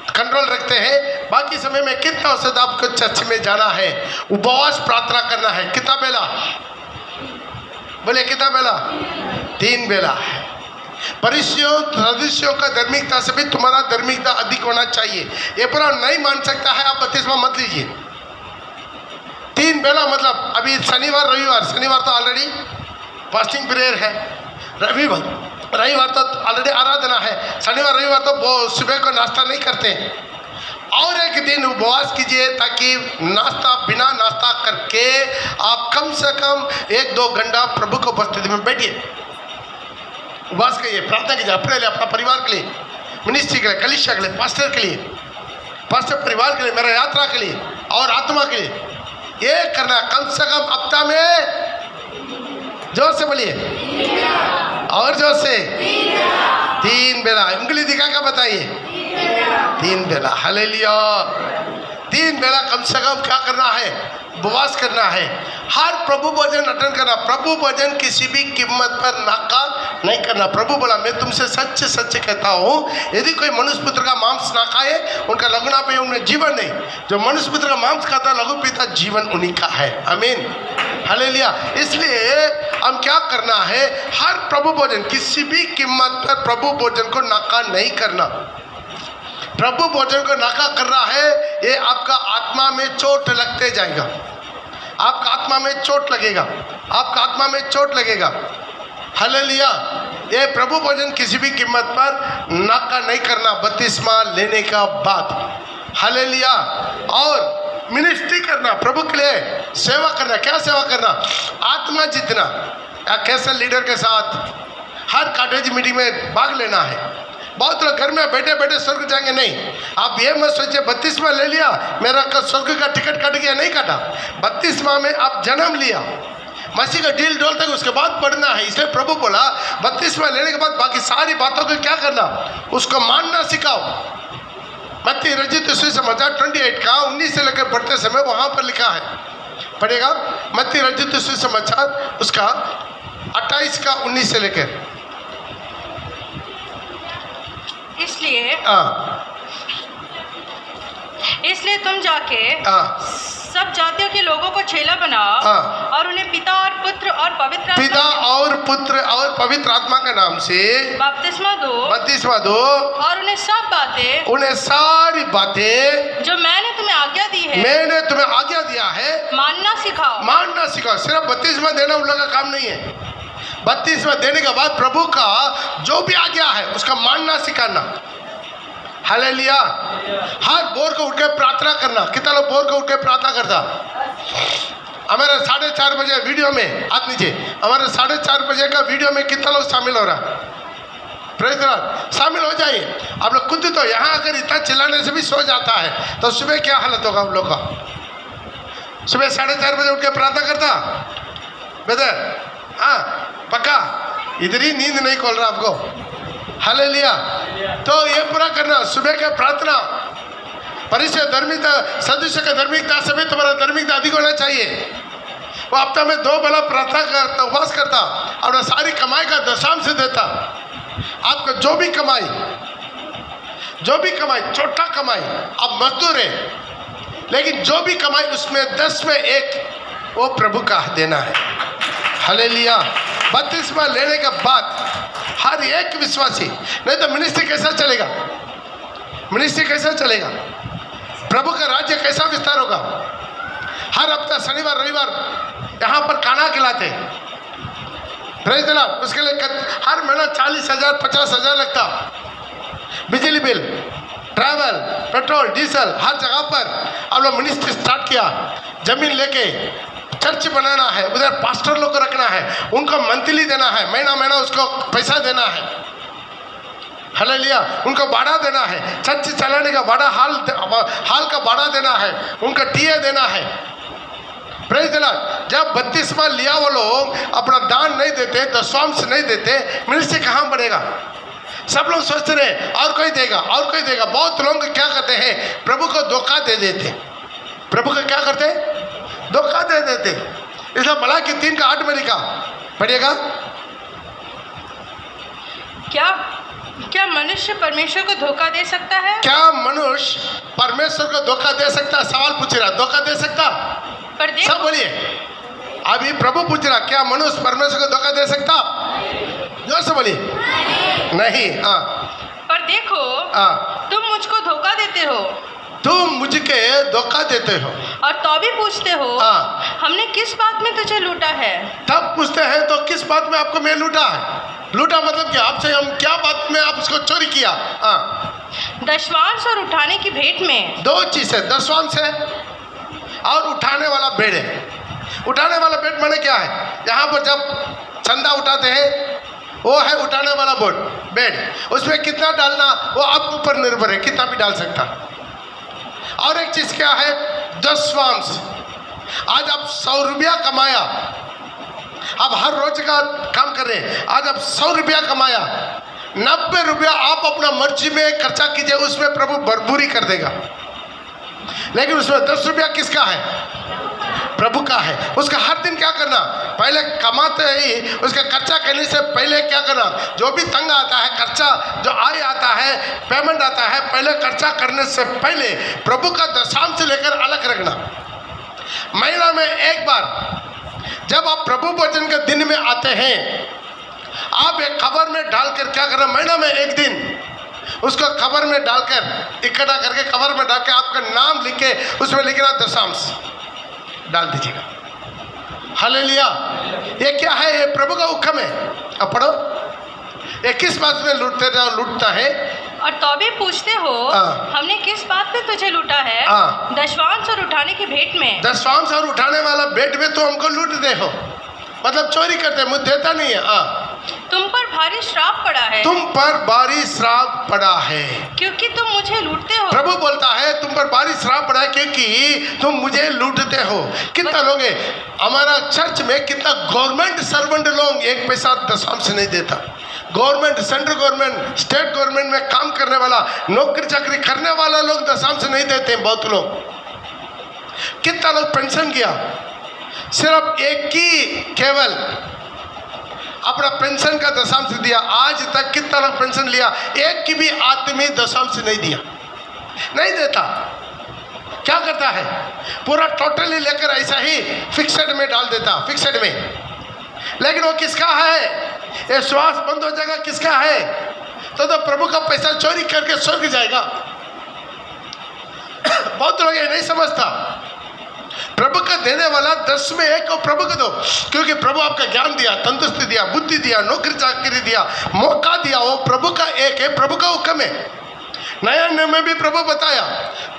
कंट्रोल रखते हैं। बाकी समय में कितना औसत आपको चर्च में जाना है, उपवास प्रार्थना करना है। कितना बेला? बोले कितना बेला? 3 बेला है। सदस्यों का धार्मिकता से भी तुम्हारा धार्मिकता अधिक होना चाहिए। ये पूरा नहीं मान सकता है, आप 32 में मत लीजिए। 3 बेला मतलब अभी शनिवार तो ऑलरेडी फास्टिंग प्रेयर है। रविवार तो ऑलरेडी आराधना है। शनिवार रविवार तो सुबह को नाश्ता नहीं करते। और एक दिन उपवास कीजिए ताकि बिना नाश्ता करके आप कम से कम 1-2 घंटा प्रभु को उपस्थिति में बैठिए। उपवास करिए, प्रार्थना कीजिए अपने लिए, अपना परिवार के लिए, मिनिस्ट्री के लिए, कलीसिया के लिए, पास्टर के लिए, पास्टर परिवार के लिए, मेरा यात्रा के लिए और आत्मा के लिए। ये करना कम से कम हफ्ता में, जोर से बोलिए और जोर से, 3 बेला। उंगली दिखा कर बताइए, 3 बेला। हालेलुया। 3 बेला कम से कम क्या करना है? उपवास करना है। हर प्रभु भोजन अटेंड करना। प्रभु भोजन किसी भी कीमत पर नाका नहीं करना। प्रभु बोला, मैं तुमसे सच सच कहता हूँ, यदि कोई मनुष्य पुत्र का मांस ना खाए उनका लघुना पे उनमें जीवन नहीं। जो मनुष्य पुत्र का मांस खाता लघु पीता, जीवन उन्हीं का है। आमीन, हालेलुया। इसलिए हम क्या करना है? हर प्रभु भोजन, किसी भी कीमत पर प्रभु भोजन को नाका नहीं करना। प्रभु भोजन को नाका कर रहा है, ये आपका आत्मा में चोट लगते जाएगा। आपका आत्मा में चोट लगेगा, आपका आत्मा में चोट लगेगा। हालेलुया। ये प्रभु भोजन किसी भी कीमत पर नाका नहीं करना बपतिस्मा लेने का बाद। हालेलुया। और मिनिस्ट्री करना, प्रभु के लिए सेवा करना। क्या सेवा करना? आत्मा जीतना। कैसे लीडर के साथ हर कॉटेज मीटिंग में भाग लेना है। बहुत लोग घर में बैठे बैठे स्वर्ग जाएंगे, नहीं। आप ये मत सोचिए बपतिस्मा ले लिया मेरा स्वर्ग का टिकट कट गया, नहीं काटा। बपतिस्मा में आप जन्म लिया, मसीह का डील डोल तक उसके बाद पढ़ना है। इसलिए प्रभु बोला बपतिस्मा लेने के बाद बाकी सारी बातों को क्या करना, उसको मानना सिखाओ। मत्ती रचित सुसमाचार 28 का 19 से लेकर पढ़ते समय वहां पर लिखा है, पढ़ेगा। मत्ती रचित सुसमाचार उसका 28 का 19 से लेकर। इसलिए तुम जाके सब जातियों के लोगों को चेला बनाओ और उन्हें पिता और पुत्र और पवित्र आत्मा के नाम से बपतिस्मा दो और उन्हें सारी बातें जो मैंने तुम्हें आज्ञा दिया है मानना सिखाओ। सिर्फ बपतिस्मा देना उन लोगों का काम नहीं है। बपतिस्मा देने के बाद प्रभु का जो भी आज्ञा है उसका मानना सिखाना। हालेलुया। हर बोर को उठ के प्रार्थना करना। कितना लोग बोर को उठ के प्रार्थना करता? हमारे 4:30 बजे वीडियो में हाथ नीचे, हमारे 4:30 बजे का वीडियो में कितना लोग शामिल हो रहा? Praise the Lord. शामिल हो जाइए। आप लोग खुद तो यहाँ अगर इतना चिल्लाने से भी सो जाता है तो सुबह क्या हालत होगा हम लोग का? सुबह 4:30 बजे उठ के प्रार्थना करता बेदर? हाँ पक्का, इधर ही नींद नहीं खोल रहा आपको। हालेलुया। तो ये पूरा करना, सुबह का प्रार्थना। परिचय धार्मिकता, सदस्य का धार्मिकता से भी तुम्हारा धार्मिकता अधिक होना चाहिए। वो हफ्ता में 2 बेला प्रार्थना करता, उपवास करता, और सारी कमाई का दशांश देता। आपका जो भी कमाई छोटा कमाई, आप मजदूर है, लेकिन जो भी कमाई उसमें 10 में 1 वो प्रभु का देना है। हालेलुया। बपतिस्मा लेने के बाद हर एक विश्वासी, नहीं तो मिनिस्ट्री कैसा चलेगा? प्रभु का राज्य कैसा विस्तार होगा? हर हफ्ता शनिवार रविवार यहाँ पर खाना खिलाते, प्रेज़ द लॉर्ड। उसके लिए हर महीना 40,000 50,000 लगता। बिजली बिल, ट्रैवल, पेट्रोल, डीजल, हर जगह पर आप लोग मिनिस्ट्री स्टार्ट किया। जमीन लेके चर्च बनाना है, उधर पास्टर लोग को रखना है, उनको मंथली देना है, महीना उसको पैसा देना है। हालेलुया। उनको भाड़ा देना है, चर्च चलाने का भाड़ा, हाल का भाड़ा देना है, उनका टीए देना है। Praise the Lord. जब बपतिस्मा लिया वो लोग अपना दान नहीं देते, दशमांश नहीं देते, मिनिस्ट्री कहाँ बढ़ेगा? सब लोग सोचते रहे और कोई देगा। बहुत लोग क्या करते हैं? प्रभु को धोखा दे देते। प्रभु को क्या करते? धोखा दे देते। इसलिए मलाकी 3 का 8 में लिखा, पढ़िएगा। क्या मनुष्य परमेश्वर को धोखा दे सकता है? क्या मनुष्य परमेश्वर को धोखा दे सकता? सवाल पूछ रहा, धोखा दे सकता? पर सब बोलिए। अभी प्रभु पूछ रहा, क्या मनुष्य परमेश्वर को धोखा दे सकता? जोर से बोलिए। नहीं। हाँ। पर देखो, तुम मुझको धोखा देते हो। तुम मुझे धोखा देते हो और तो भी पूछते हो हमने किस बात में तुझे लूटा है? तब पूछते हैं तो किस बात में आपको मैं लूटा है? लूटा मतलब क्या? आपसे हम क्या बात में आप उसको चोरी किया? दशवांश और उठाने की भेंट में 2 चीज है, दशवांश है और उठाने वाला भेंट है। उठाने वाला भेंट माने क्या है? यहाँ पर जब चंदा उठाते हैं वो है उठाने वाला भेंट। उसमें कितना डालना वो आपके ऊपर निर्भर है, कितना भी डाल सकता। और एक चीज क्या है? दशवांश। आज आप 100 रुपया कमाया, आप हर रोज का काम कर रहे हैं, आज आप 100 रुपया कमाया, 90 रुपया आप अपना मर्जी में खर्चा कीजिए, उसमें प्रभु भरपूरी कर देगा। लेकिन उसमें 10 रुपया किसका है? प्रभु का है। उसका हर दिन क्या करना? पहले कमाते ही उसका खर्चा करने से पहले क्या करना? जो भी तंग आता है, खर्चा जो आय आता है, पेमेंट आता है, पहले खर्चा करने से पहले प्रभु का दशमांश लेकर अलग रखना। महीना में एक बार जब आप प्रभु भोजन के दिन में आते हैं, आप एक खबर में डालकर क्या करना? महीना में एक दिन उसको खबर में डालकर इकट्ठा करके खबर में डालकर आपका नाम लिख के उसमें लिखना दशमांश डाल दीजिएगा। हालेलुया। ये क्या है? ये प्रभु का हुक्म है। अब पढ़ो, ये किस बात में लूटता है? और तो भी पूछते हो हमने किस बात में तुझे लूटा है? दशवांश और उठाने की भेंट में। दशवांश और उठाने वाला भेंट में तो हमको लूटते हो, मतलब चोरी करते, मुझे देता नहीं है। तुम पर भारी श्राप पड़ा है। तुम पर भारी श्राप पड़ा है क्योंकि तुम मुझे लूटते हो। प्रभु बोलता है तुम पर भारी श्राप पड़ा है क्योंकि तुम मुझे लूटते हो। कितना लोग है हमारा चर्च में, कितना गवर्नमेंट सर्वेंट लोग एक पैसा दशवांश नहीं देता। Government, central government, state government में काम करने वाला, नौकरी चाकरी करने वाला लोग दशवांश नहीं देते। बहुत लोग, कितना लोग पेंशन किया, सिर्फ एक ही केवल अपना पेंशन का दशवांश दिया। आज तक कितना लोग पेंशन लिया, एक की भी आदमी दशवांश नहीं दिया, नहीं देता। क्या करता है? पूरा टोटली लेकर ऐसा ही फिक्सेड में डाल देता, फिक्सेड में। लेकिन वो किसका है? ये श्वास बंद हो जाएगा, किसका है? तो प्रभु का पैसा चोरी करके स्वर्ग जाएगा। बहुत लोग ये नहीं समझता। प्रभु का देने वाला 10 में 1 को प्रभु को दो, क्योंकि प्रभु आपका ज्ञान दिया, तंदुरुस्ती दिया, बुद्धि दिया, नौकरी चाकरी दिया, मौका दिया, वो प्रभु का एक है, प्रभु का हुक्म है। नया नियम में भी प्रभु बताया,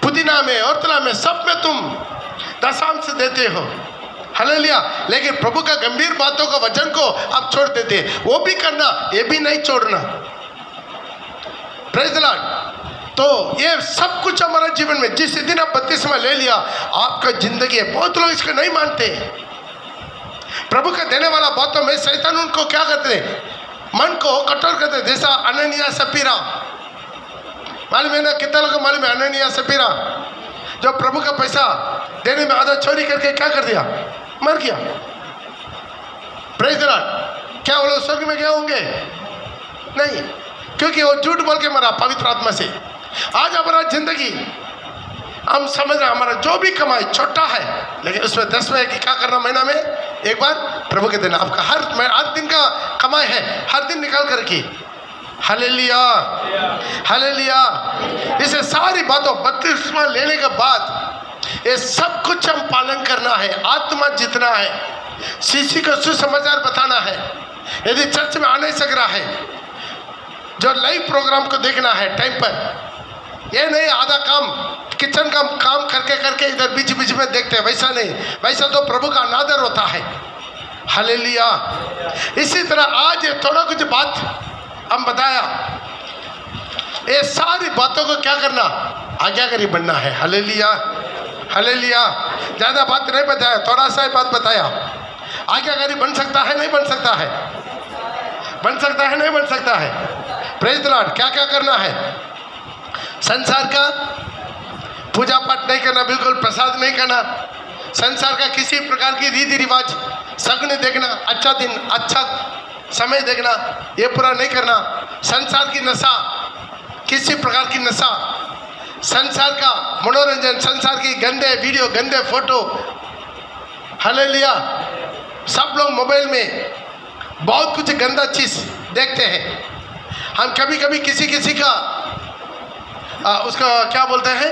पुदीना में और तला में सब में तुम दशवांश देते हो। हालेलुया। लेकिन प्रभु का गंभीर बातों का वचन को आप छोड़ देते, वो भी करना, ये भी नहीं छोड़ना। Praise the Lord. तो ये सब कुछ हमारा जीवन में, जिस दिन आप बपतिस्मा ले लिया, आपका जिंदगी है। बहुत लोग इसको नहीं मानते। प्रभु का देने वाला बातों में शैतान उनको क्या करते, मन को कठोर करते। जैसा अननिया सपीरा, मालूम है ना? कितना लोग मालूम है? अननिया सपीरा जो प्रभु का पैसा देने में आधा चोरी करके क्या कर दिया, मर गया। Praise the Lord. क्या वो लोग स्वर्ग में गए होंगे? नहीं, क्योंकि वो झूठ बोल के मरा पवित्र आत्मा से। आज हमारा जिंदगी, हम समझ रहे हमारा जो भी कमाई छोटा है, लेकिन उसमें 10 में क्या करना, महीना में एक बार प्रभु के देना। आपका हर दिन का कमाई है, हर दिन निकाल करके। Hallelujah, hallelujah. इसे सारी बातों बपतिस्मा लेने के बाद ये सब कुछ हम पालन करना है। आत्मा जितना है, सीसी को सुसमाचार बताना है। यदि चर्च में आ नहीं सक रहा है, जो लाइव प्रोग्राम को देखना है टाइम पर, ये नहीं आधा काम किचन का काम करके करके इधर बीच बीच में देखते हैं, वैसा नहीं। वैसा तो प्रभु का अनादर होता है। हालेलुया। इसी तरह आज थोड़ा कुछ बात हम बताया, ये सारी बातों को क्या करना, आज्ञाकारी बनना है। Hallelujah, hallelujah. ज़्यादा बात नहीं बताया, थोड़ा सा बात बताया। आज्ञाकारी बन सकता है, नहीं बन सकता है? बन सकता है, नहीं बन सकता है? Praise the Lord. क्या क्या करना है? संसार का पूजा पाठ नहीं करना, बिल्कुल प्रसाद नहीं करना, संसार का किसी प्रकार की रीति रिवाज, सगुन देखना, अच्छा दिन, अच्छा समय देखना, ये पूरा नहीं करना। संसार की नशा, किसी प्रकार की नशा, संसार का मनोरंजन, संसार की गंदे वीडियो, गंदे फोटो। हालेलुया। सब लोग मोबाइल में बहुत कुछ गंदा चीज देखते हैं। हम कभी कभी किसी किसी का उसका क्या बोलते हैं,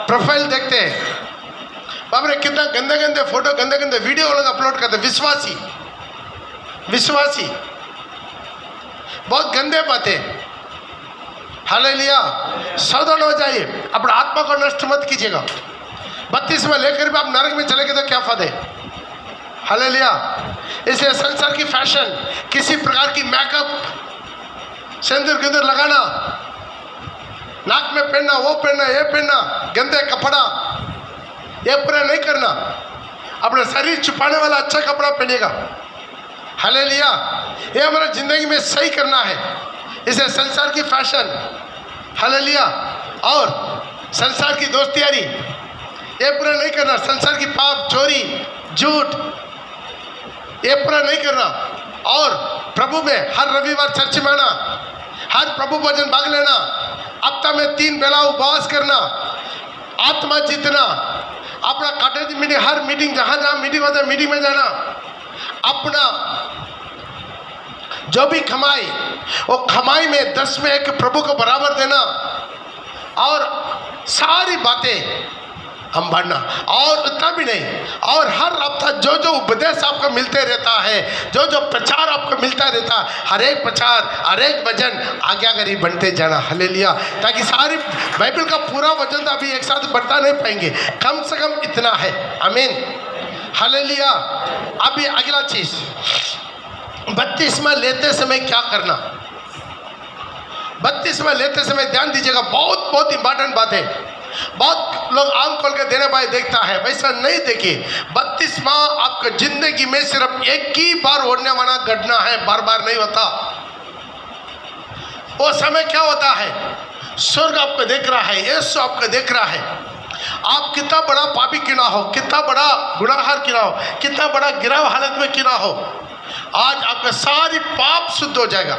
प्रोफाइल देखते हैं। बाप रे, कितना गंदे गंदे फोटो, गंदे गंदे वीडियो लोग अपलोड करते हैं। विश्वासी विश्वासी बहुत गंदे बातें। हालेलुया। सावधान हो जाइए, अपना आत्मा को नष्ट मत कीजिएगा। 32 में लेकर भी आप नरक में चले गए तो क्या फायदे। हालेलुया। इसलिए संसार की फैशन, किसी प्रकार की मेकअप, सिंदूर गिंदूर लगाना, नाक में पहनना, वो पहनना, ये पहनना, गंदे कपड़ा, ये पूरा नहीं करना। अपना शरीर छुपाने वाला अच्छा कपड़ा पहनेगा। हालेलुया। ये हमारा जिंदगी में सही करना है। इसे संसार की फैशन, हालेलुया, और संसार की दोस्ती यारी, ये पूरा नहीं करना। संसार की पाप, चोरी, झूठ, ये पूरा नहीं करना। और प्रभु में हर रविवार चर्च में आना, हर प्रभु भजन भाग लेना, हफ्ता में 3 बेला उपवास करना, आत्मा जीतना, अपना कॉटेज मीटिंग, हर मीटिंग जहाँ जहाँ मीटिंग होता है मीटिंग में जाना, अपना जो भी कमाई, वो कमाई में 10 में 1 प्रभु को बराबर देना। और सारी बातें हम बढ़ना। और उतना भी नहीं, और हर हफ्ता जो जो उपदेश आपको मिलते रहता है, जो जो प्रचार आपको मिलता रहता है, हर एक प्रचार, हर एक वचन आज्ञाकारी बनते जाना। हालेलुया। ताकि सारी बाइबल का पूरा वचन तो अभी एक साथ बढ़ता नहीं पाएंगे, कम से कम इतना है। आमीन। हालेलुया। अभी अगला चीज, बपतिस्मा लेते समय क्या करना। बपतिस्मा लेते समय ध्यान दीजिएगा, बहुत बहुत इंपॉर्टेंट बात है। बहुत लोग आम खोल के देने भाई देखता है, वैसा नहीं। देखिए, बपतिस्मा आपका जिंदगी में सिर्फ एक ही बार होने वाला घटना है, बार बार नहीं होता। वो समय क्या होता है, स्वर्ग आपको देख रहा है, यीशु आपको देख रहा है। आप कितना बड़ा पापी क्यों ना हो, कितना बड़ा गुनाहगार क्यों ना हो, कितना बड़ा गिराव हालत में क्यों ना हो, आज आपका सारी पाप शुद्ध हो जाएगा।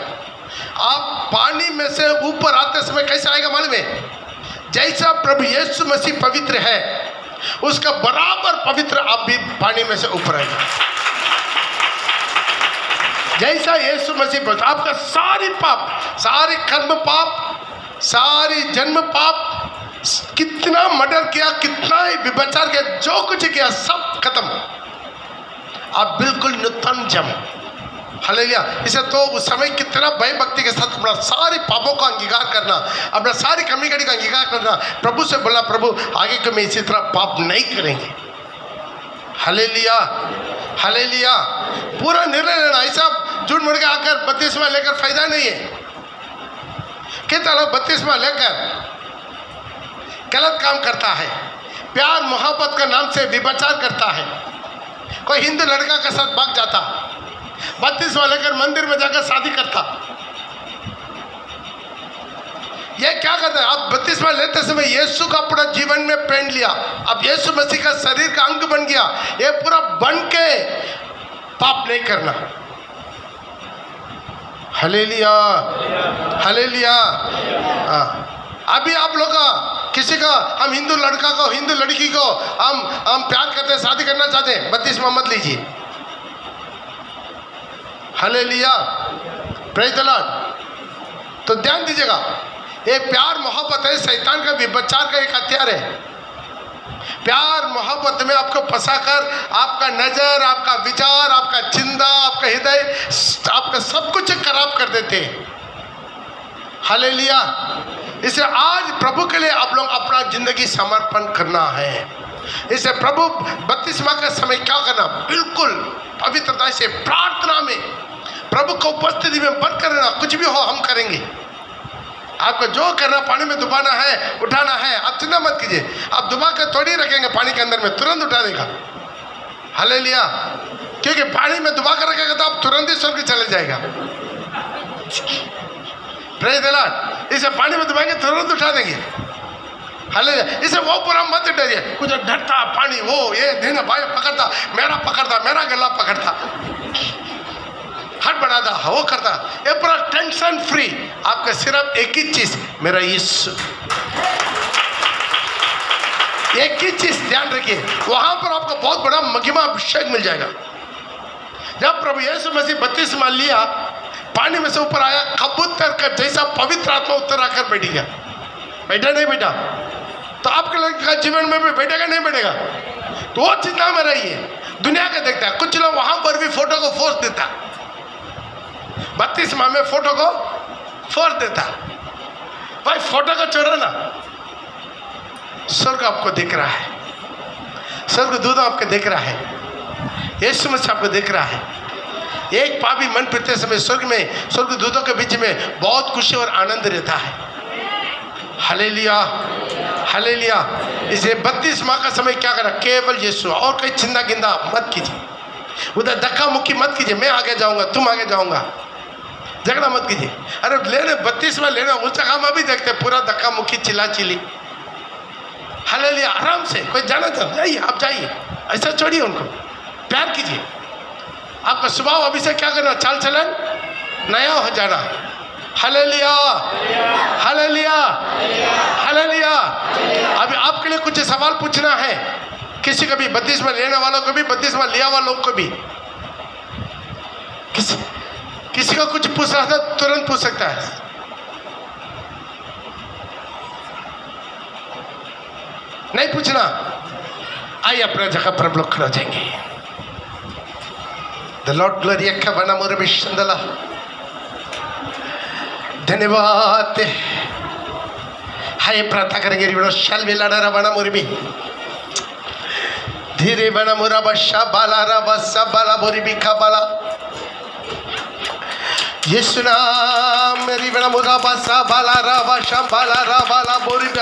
आप पानी में से ऊपर आते समय कैसे आएगा मालूम है? जैसा प्रभु यीशु मसीह पवित्र है, उसका बराबर पवित्र आप भी पानी में से ऊपर आएगा। जैसा यीशु मसीह पवित्र, आपका सारी पाप, सारे कर्म पाप, सारी जन्म पाप, कितना मर्डर किया, कितना ही व्यभिचार किया, जो कुछ किया सब खत्म। आप बिल्कुल नूतन जम। हालेलुया। इसे तो उस समय कितना भय भक्ति के साथ अपना सारे पापों का अंगीकार करना, अपना सारी कमी कड़ी का अंगीकार करना, प्रभु से बोला, प्रभु आगे को मैं इसी तरह पाप नहीं करेंगे। हालेलुया। हालेलुया। पूरा निर्णय लेना। ऐसा झूठ मूठ के आकर बपतिस्मा लेकर फायदा नहीं है। कितना लोग बपतिस्मा लेकर गलत काम करता है, प्यार मोहब्बत का नाम से व्यभिचार करता है। कोई हिंदू लड़का के साथ भाग जाता, बपतिस्मा लेकर मंदिर में जाकर शादी करता। ये क्या करता है? आप बपतिस्मा लेते समय यीशु का पूरा जीवन में पहन लिया, अब यीशु मसीह का शरीर का अंग बन गया। ये पूरा बन के पाप नहीं करना। हालेलुया। हालेलुया। अभी आप लोग किसी का, हम हिंदू लड़का को, हिंदू लड़की को हम प्यार करते, शादी करना चाहते हैं, बपतिस्मा मत लीजिए। हालेलुया। Praise the Lord. तो ध्यान दीजिएगा, ये प्यार मोहब्बत है, शैतान का व्यभिचार का एक हथियार है। प्यार मोहब्बत में आपको फंसाकर आपका नजर, आपका विचार, आपका चिंता, आपका हृदय, आपका सब कुछ खराब कर देते हैं। हालेलुया। इसे आज प्रभु के लिए आप लोग अपना जिंदगी समर्पण करना है। इसे प्रभु बपतिस्मा का समय क्या करना, बिल्कुल पवित्रता से प्रार्थना में प्रभु को उपस्थिति में बंद करना। कुछ भी हो हम करेंगे, आपको जो करना, पानी में डुबाना है, उठाना है, आप चिंता मत कीजिए। आप डुबा कर थोड़ी रखेंगे पानी के अंदर में, तुरंत उठा देगा। हालेलुया। क्योंकि पानी में डुबा कर रखेगा तो आप तुरंत ही स्वर्ग चले जाएगा। Praise the Lord. इसे पानी में डुबाएंगे तुरंत उठा देंगे। हालेलुया। इसे वो पूरा मत डरिए, कुछ डरता पानी, वो ये देना भाई पकड़ता, मेरा गला पकड़ता, हट बढ़ाता, वो करता। ये पूरा टेंशन फ्री। आपका सिर्फ एक ही चीज, मेरा यीशु। एक ही चीज ध्यान रखिए, वहां पर आपको बहुत बड़ा महिमा अभिषेक मिल जाएगा। जब प्रभु यीशु मसीह बपतिस्मा लिया, पानी में से ऊपर आया, कबूतर का जैसा पवित्र आत्मा उत्तर आकर बैठ गया। बैठा नहीं बैठा? तो आपके लोग का जीवन में भी बैठेगा नहीं बैठेगा? तो वो चीज ना में रही है, दुनिया का देखता है। कुछ लोग वहां पर भी फोटो को फोर्स देता, बपतिस्मा में फोटो को फोर्स देता। भाई फोटो को छोड़ो ना, स्वर्ग आपको दिख रहा है, स्वर्ग दूत आपको देख रहा है, यीशु मसीह आपको देख रहा है। एक पापी मन फिरते समय स्वर्ग में, स्वर्ग दूतों के बीच में बहुत खुशी और आनंद रहता है। हालेलुया। हालेलुया। इसे बपतिस्मा का समय क्या करा, केवल यीशु, और कोई चिंता गिंदा मत कीजिए, उधर धक्का मुक्की मत कीजिए, मैं आगे जाऊंगा, तुम आगे जाऊंगा, झगड़ा मत कीजिए। अरे लेने बपतिस्मा लेना, उस जगह में भी देखते पूरा धक्का मुक्की, चिल्ला चिल्ली। हालेलुया। आराम से कोई जाना चाहता जाइए, आप जाइए, ऐसा छोड़िए उनको, प्यार कीजिए। आपका स्वभाव अभी से क्या करना, चाल चलन नया हो जाना। हालेलुया। हालेलुया। हालेलुया। अभी आपके लिए कुछ सवाल पूछना है, किसी को भी, बपतिस्मा लेने वालों को भी, बपतिस्मा लिया वालों को भी। किसी को कुछ पूछ रहा था, तुरंत पूछ सकता है। नहीं पूछना। आइए अपना जगह पर हम लोग खड़े हो जाएंगे। द लॉर्ड ग्लोरी अक्खा बना मोरे बिशंदला। धन्यवाद। हाय प्रार्थना करेंगे रिवड़ो शल भी लड़ा रहा बना मोरे भी धीरे बना मोरा बशा बाला रा बसा बाला मोरे भी खा बाला यीशु नाम मेरी बना मोरा बसा बाला रा बशा बाला रा बाला मोरे भी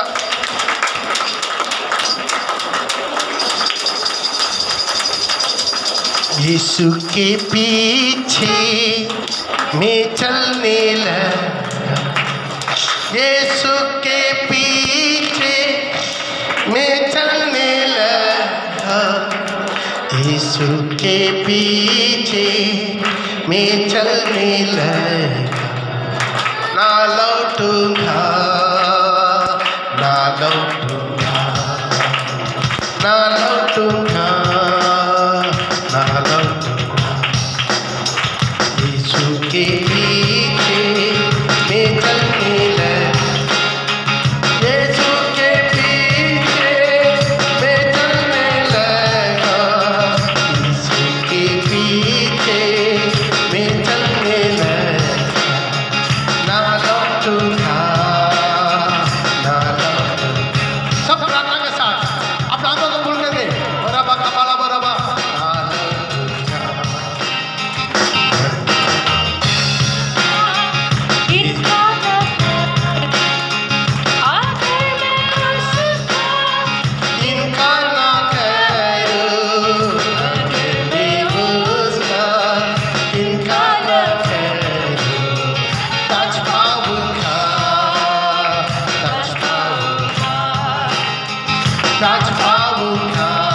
यीशु के पीछे मैं चलने लगा। यीशु के पीछे मैं चलने लगा। यीशु के पीछे मैं चलने लगा। ना लौटूंगा, ना लौटूंगा, ना लौटूंगा, ना लौटूंगा। यीशु के पीछे मैं चलने लगा। यीशु के पीछे मैं चलने लगा। यीशु के पीछे मैं चलने लगा। ना लौटूंगा, ना लौटूंगा। सब प्रार्थना के साथ अपना आंखों को खोल कर दे। बराबा कपाला बराबा। That's how we come.